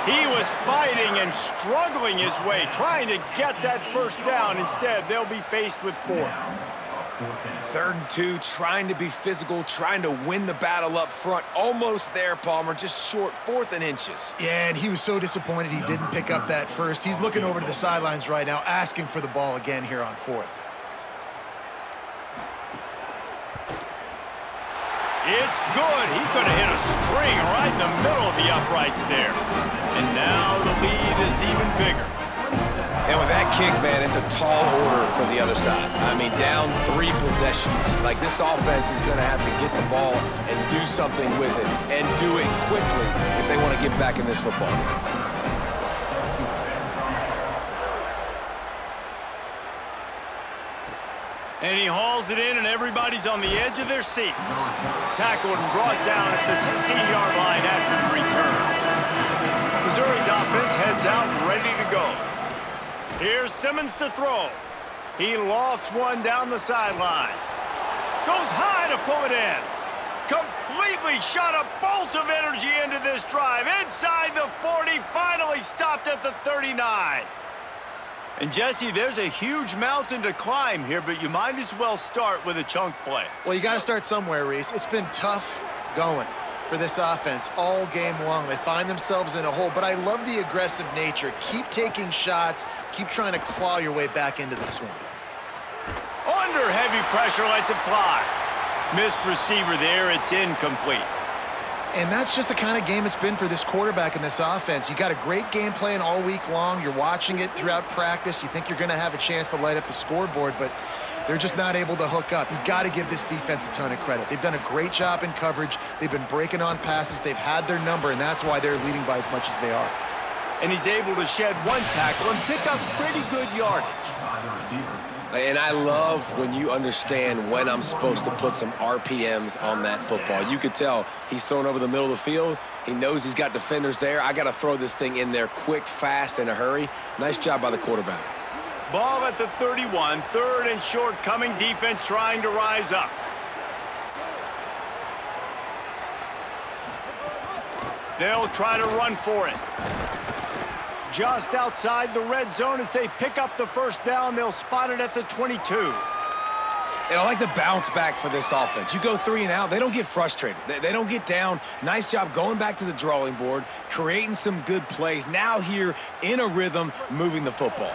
Speaker 1: He was fighting and struggling his way, trying to get that first down. Instead, they'll be faced with 4th.
Speaker 4: 3rd and 2, trying to be physical, trying to win the battle up front. Almost there, Palmer, just short, 4th and inches.
Speaker 3: Yeah, and he was so disappointed he didn't pick up that first. He's looking over to the sidelines right now, asking for the ball again here on 4th.
Speaker 1: It's good. He could have hit a string right in the middle of the uprights there. And now the lead is even bigger.
Speaker 4: And with that kick, man, it's a tall order for the other side. I mean, down 3 possessions. Like, this offense is going to have to get the ball and do something with it, and do it quickly if they want to get back in this football game.
Speaker 1: And he hauls it in, and everybody's on the edge of their seats. Tackled and brought down at the 16-yard line after the return. Missouri's offense heads out ready to go. Here's Simmons to throw. He lofts one down the sideline. Goes high to pull it in. Completely shot a bolt of energy into this drive. Inside the 40, finally stopped at the 39. And Jesse, there's a huge mountain to climb here, but you might as well start with a chunk play.
Speaker 3: Well, you got to start somewhere, Reese. It's been tough going for this offense all game long. They find themselves in a hole, but I love the aggressive nature. Keep taking shots. Keep trying to claw your way back into this one.
Speaker 1: Under heavy pressure, lets it fly. Missed receiver there. It's incomplete.
Speaker 3: And that's just the kind of game it's been for this quarterback in this offense. You got a great game plan all week long. You're watching it throughout practice. You think you're going to have a chance to light up the scoreboard, but they're just not able to hook up. You got to give this defense a ton of credit. They've done a great job in coverage. They've been breaking on passes. They've had their number, and that's why they're leading by as much as they are.
Speaker 1: And he's able to shed 1 tackle and pick up pretty good yardage.
Speaker 4: And I love when you understand when I'm supposed to put some RPMs on that football. You could tell he's thrown over the middle of the field. He knows he's got defenders there. I got to throw this thing in there quick, fast, in a hurry. Nice job by the quarterback.
Speaker 1: Ball at the 31, 3rd and short, coming defense trying to rise up. They'll try to run for it. Just outside the red zone as they pick up the first down. They'll spot it at the 22.
Speaker 4: And I like the bounce back for this offense. You go 3 and out, they don't get frustrated. They don't get down. Nice job going back to the drawing board, creating some good plays. Now here in a rhythm, moving the football.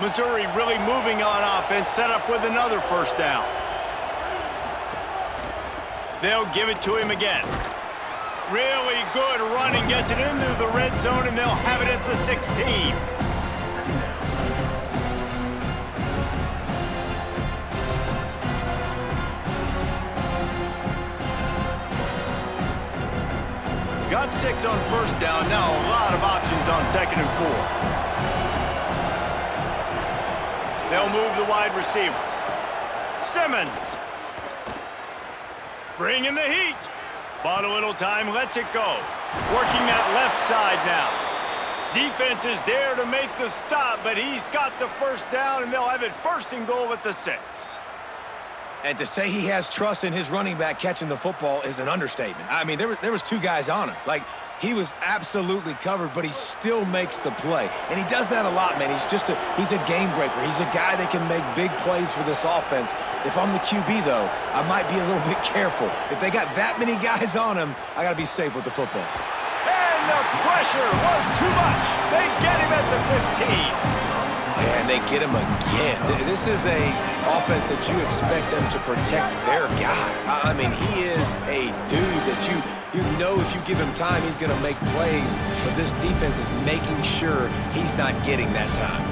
Speaker 1: Missouri really moving on offense, set up with another first down. They'll give it to him again. Really good running, gets it into the red zone, and they'll have it at the 16. Got 6 on first down, now a lot of options on 2nd and 4. They'll move the wide receiver. Simmons. Bringing the heat. Bought a little time, lets it go. Working that left side now. Defense is there to make the stop, but he's got the first down, and they'll have it 1st and goal at the 6.
Speaker 4: And to say he has trust in his running back catching the football is an understatement. I mean, there was 2 guys on him. Like, he was absolutely covered, but he still makes the play. And he does that a lot, man. He's a game breaker. He's a guy that can make big plays for this offense. If I'm the QB, though, I might be a little bit careful. If they got that many guys on him, I got to be safe with the football.
Speaker 1: And the pressure was too much. They get him at the 15.
Speaker 4: And they get him again. This is a offense that you expect them to protect their guy. I mean, he is a dude that you know if you give him time, he's going to make plays. But this defense is making sure he's not getting that time.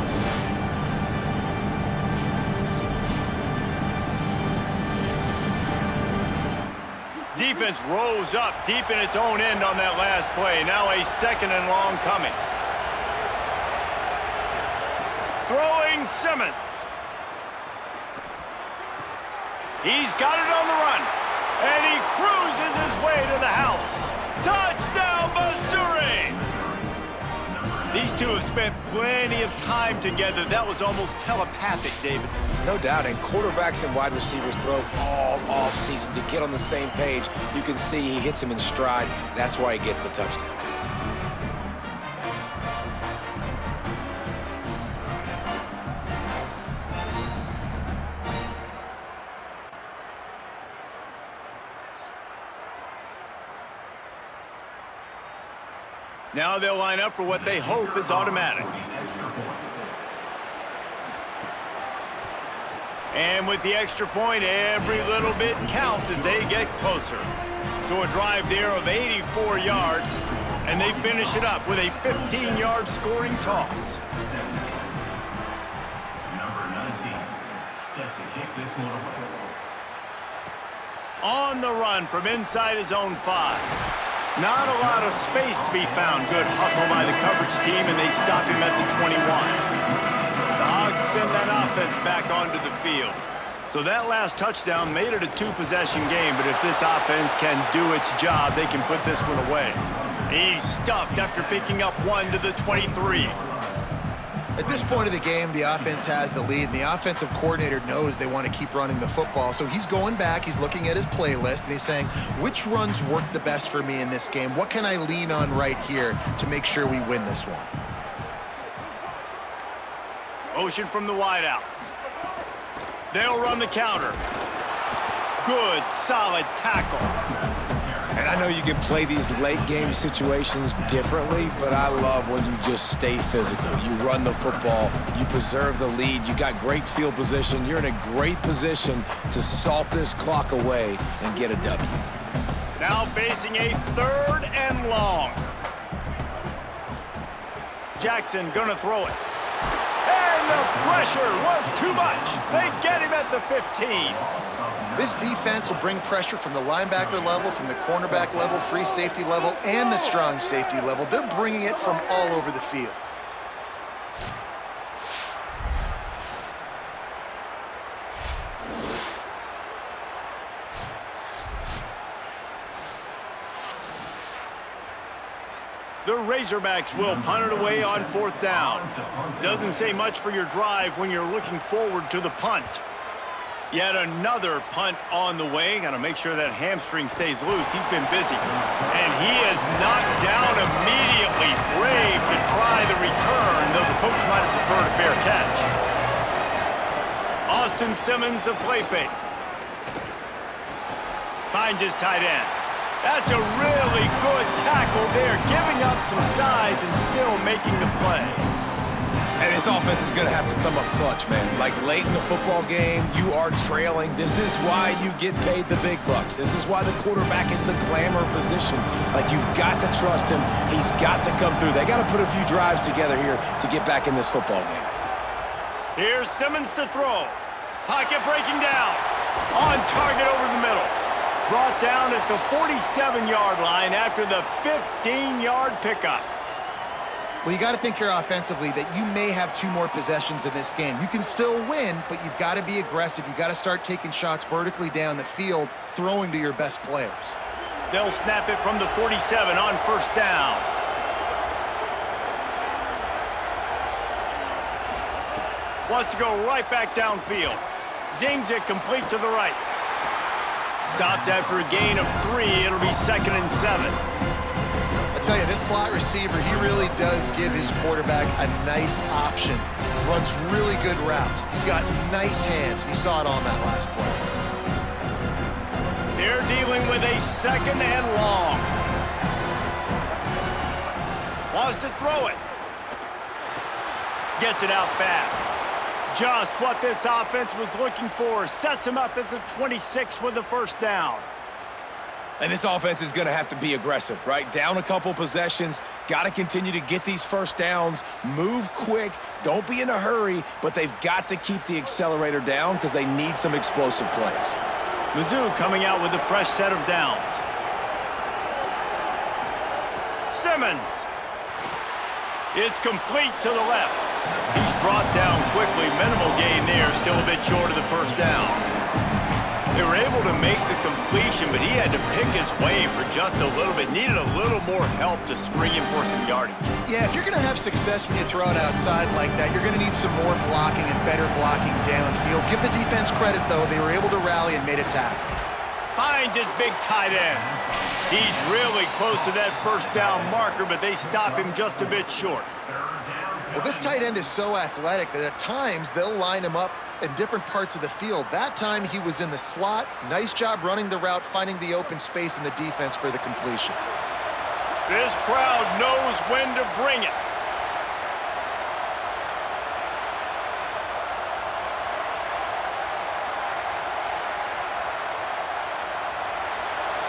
Speaker 1: Defense rose up deep in its own end on that last play. Now a 2nd and long coming. Throwing Simmons. He's got it on the run. And he cruises his way to the house. Touchdown, Missouri! These two have spent plenty of time together. That was almost telepathic, David.
Speaker 4: No doubt, and quarterbacks and wide receivers throw all off season to get on the same page. You can see he hits him in stride. That's why he gets the touchdown.
Speaker 1: Now they'll line up for what they hope is automatic. And with the extra point, every little bit counts as they get closer. So a drive there of 84 yards, and they finish it up with a 15-yard scoring toss.
Speaker 5: Number 19, set to kick this one away.
Speaker 1: On the run from inside his own 5. Not a lot of space to be found. Good hustle by the coverage team, and they stop him at the 21. The Hogs send that offense back onto the field. So that last touchdown made it a 2-possession game, but if this offense can do its job, they can put this one away. He's stuffed after picking up 1 to the 23.
Speaker 3: At this point of the game, the offense has the lead, and the offensive coordinator knows they want to keep running the football. So he's going back, he's looking at his playlist, and he's saying, which runs work the best for me in this game? What can I lean on right here to make sure we win this one?
Speaker 1: Motion from the wideout. They'll run the counter. Good, solid tackle.
Speaker 4: And I know you can play these late-game situations differently, but I love when you just stay physical. You run the football, you preserve the lead, you got great field position, you're in a great position to salt this clock away and get a W.
Speaker 1: Now facing a 3rd and long. Jackson gonna throw it. And the pressure was too much. They get him at the 15.
Speaker 3: This defense will bring pressure from the linebacker level, from the cornerback level, free safety level, and the strong safety level. They're bringing it from all over the field.
Speaker 1: The Razorbacks will punt it away on 4th down. Doesn't say much for your drive when you're looking forward to the punt. Yet another punt on the way. Got to make sure that hamstring stays loose. He's been busy. And he is knocked down immediately. Brave to try the return, though the coach might have preferred a fair catch. Austin Simmons, the play fake. Finds his tight end. That's a really good tackle there, giving up some size and still making the play.
Speaker 4: And this offense is going to have to come up clutch, man. Like late in the football game, you are trailing. This is why you get paid the big bucks. This is why the quarterback is the glamour position. Like, you've got to trust him. He's got to come through. They got to put a few drives together here to get back in this football game.
Speaker 1: Here's Simmons to throw. Pocket breaking down. On target over the middle. Brought down at the 47-yard line after the 15-yard pickup.
Speaker 3: Well, you got to think here offensively that you may have 2 more possessions in this game. You can still win, but you've got to be aggressive. You've got to start taking shots vertically down the field, throwing to your best players.
Speaker 1: They'll snap it from the 47 on 1st down. Wants to go right back downfield. Zings it complete to the right. Stopped after a gain of 3. It'll be 2nd and 7.
Speaker 3: I tell you, this slot receiver, he really does give his quarterback a nice option. Runs really good routes. He's got nice hands. You saw it on that last play.
Speaker 1: They're dealing with a 2nd and long. Wants to throw it. gets it out fast. Just what this offense was looking for. Sets him up at the 26 with the first down.
Speaker 4: And this offense is going to have to be aggressive, right? Down a couple possessions, got to continue to get these first downs, move quick, don't be in a hurry, but they've got to keep the accelerator down because they need some explosive plays.
Speaker 1: Mizzou coming out with a fresh set of downs. Simmons. It's complete to the left. He's brought down quickly. Minimal gain there, still a bit short of the first down. They were able to make the completion, but he had to pick his way for just a little bit. Needed a little more help to spring him for some yardage.
Speaker 3: Yeah, if you're going to have success when you throw it outside like that, you're going to need some more blocking and better blocking downfield. Give the defense credit, though. They were able to rally and made a tackle.
Speaker 1: Finds his big tight end. He's really close to that first down marker, but they stop him just a bit short.
Speaker 3: Well, this tight end is so athletic that at times they'll line him up in different parts of the field. That time he was in the slot. Nice job running the route, finding the open space in the defense for the completion.
Speaker 1: This crowd knows when to bring it.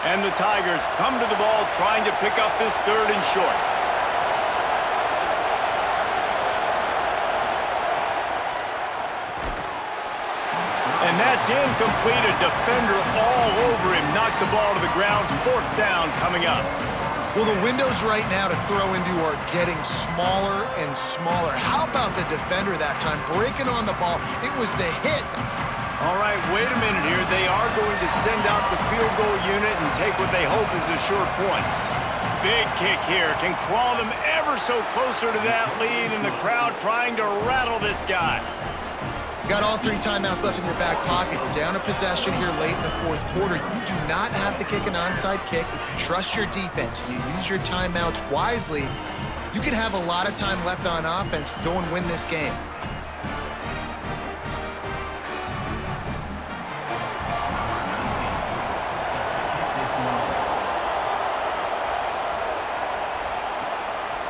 Speaker 1: And the Tigers come to the ball trying to pick up this third and short. And that's incomplete. A defender all over him. Knocked the ball to the ground. Fourth down coming up.
Speaker 3: Well, the windows right now to throw into are getting smaller and smaller. How about the defender that time? Breaking on the ball. It was the hit.
Speaker 1: All right, wait a minute here. They are going to send out the field goal unit and take what they hope is assured points. Big kick here. Can crawl them ever so closer to that lead, and the crowd trying to rattle this guy.
Speaker 3: Got all 3 timeouts left in your back pocket. You're down a possession here late in the fourth quarter. You do not have to kick an onside kick. If you trust your defense, you use your timeouts wisely, you can have a lot of time left on offense to go and win this game.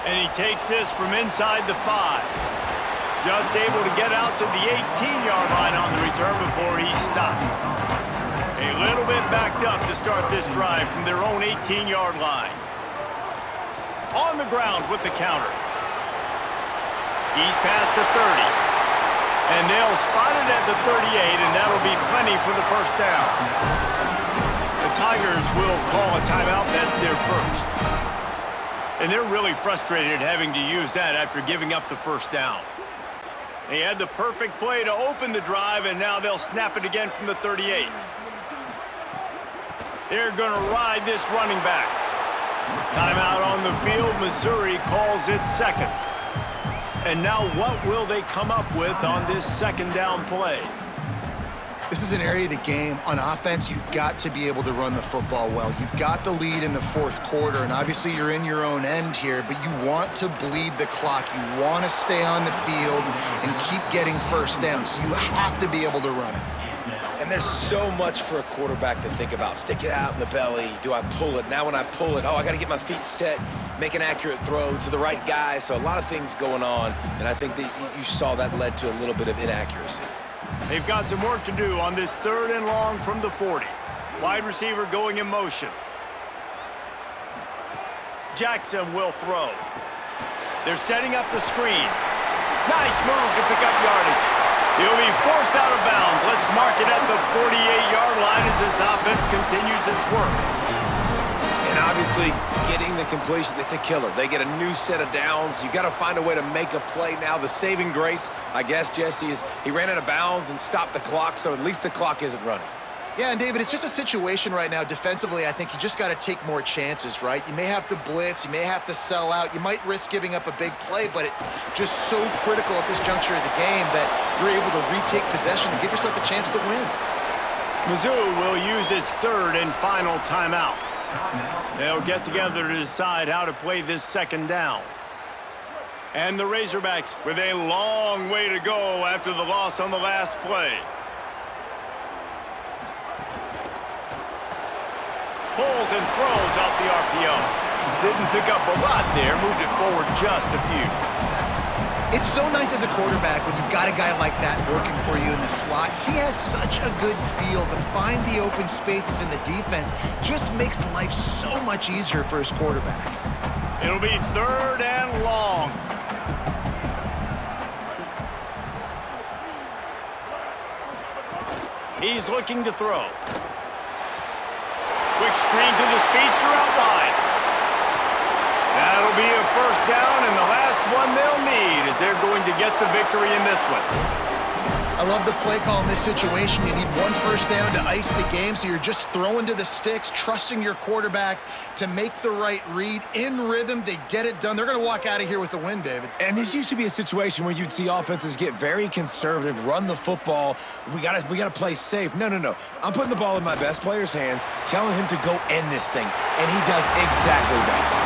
Speaker 1: And he takes this from inside the 5. Just able to get out to the 18-yard line on the return before he stops. A little bit backed up to start this drive from their own 18-yard line. On the ground with the counter. He's past the 30. And they'll spot it at the 38, and that'll be plenty for the first down. The Tigers will call a timeout. That's their first. And they're really frustrated having to use that after giving up the first down. They had the perfect play to open the drive, and now they'll snap it again from the 38. They're going to ride this running back. Timeout on the field. Missouri calls it second. And now what will they come up with on this second down play?
Speaker 3: This is an area of the game. On offense, you've got to be able to run the football well. You've got the lead in the fourth quarter, and obviously you're in your own end here, but you want to bleed the clock. You want to stay on the field and keep getting first downs. So you have to be able to run it.
Speaker 4: And there's so much for a quarterback to think about. Stick it out in the belly. Do I pull it? Now when I pull it, I got to get my feet set, make an accurate throw to the right guy. So a lot of things going on, and I think that you saw that led to a little bit of inaccuracy.
Speaker 1: They've got some work to do on this third and long from the 40. Wide receiver going in motion. Jackson will throw. They're setting up the screen. Nice move to pick up yardage. He'll be forced out of bounds. Let's mark it at the 48-yard line as this offense continues its work.
Speaker 4: And obviously, getting the completion, it's a killer. They get a new set of downs. You got to find a way to make a play now. The saving grace, I guess, Jesse, is he ran out of bounds and stopped the clock, so at least the clock isn't running.
Speaker 3: Yeah, and David, it's just a situation right now. Defensively, I think you just got to take more chances, right? You may have to blitz. You may have to sell out. You might risk giving up a big play, but it's just so critical at this juncture of the game that you're able to retake possession and give yourself a chance to win.
Speaker 1: Mizzou will use its third and final timeout. They'll get together to decide how to play this second down. And the Razorbacks with a long way to go after the loss on the last play. Pulls and throws out the RPO. Didn't pick up a lot there, moved it forward just a few.
Speaker 3: It's so nice as a quarterback when you've got a guy like that working for you in the slot. He has such a good feel to find the open spaces in the defense. Just makes life so much easier for his quarterback.
Speaker 1: It'll be 3rd and long. He's looking to throw. Quick screen to the speedster out wide. That'll be a 1st down, and the last one they'll need as they're going to get the victory in this one.
Speaker 3: I love the play call in this situation. You need 1 first down to ice the game, so you're just throwing to the sticks, trusting your quarterback to make the right read. In rhythm, they get it done. They're going to walk out of here with the win, David.
Speaker 4: And this used to be a situation where you'd see offenses get very conservative, run the football. We gotta play safe. No. I'm putting the ball in my best player's hands, telling him to go end this thing, and he does exactly that.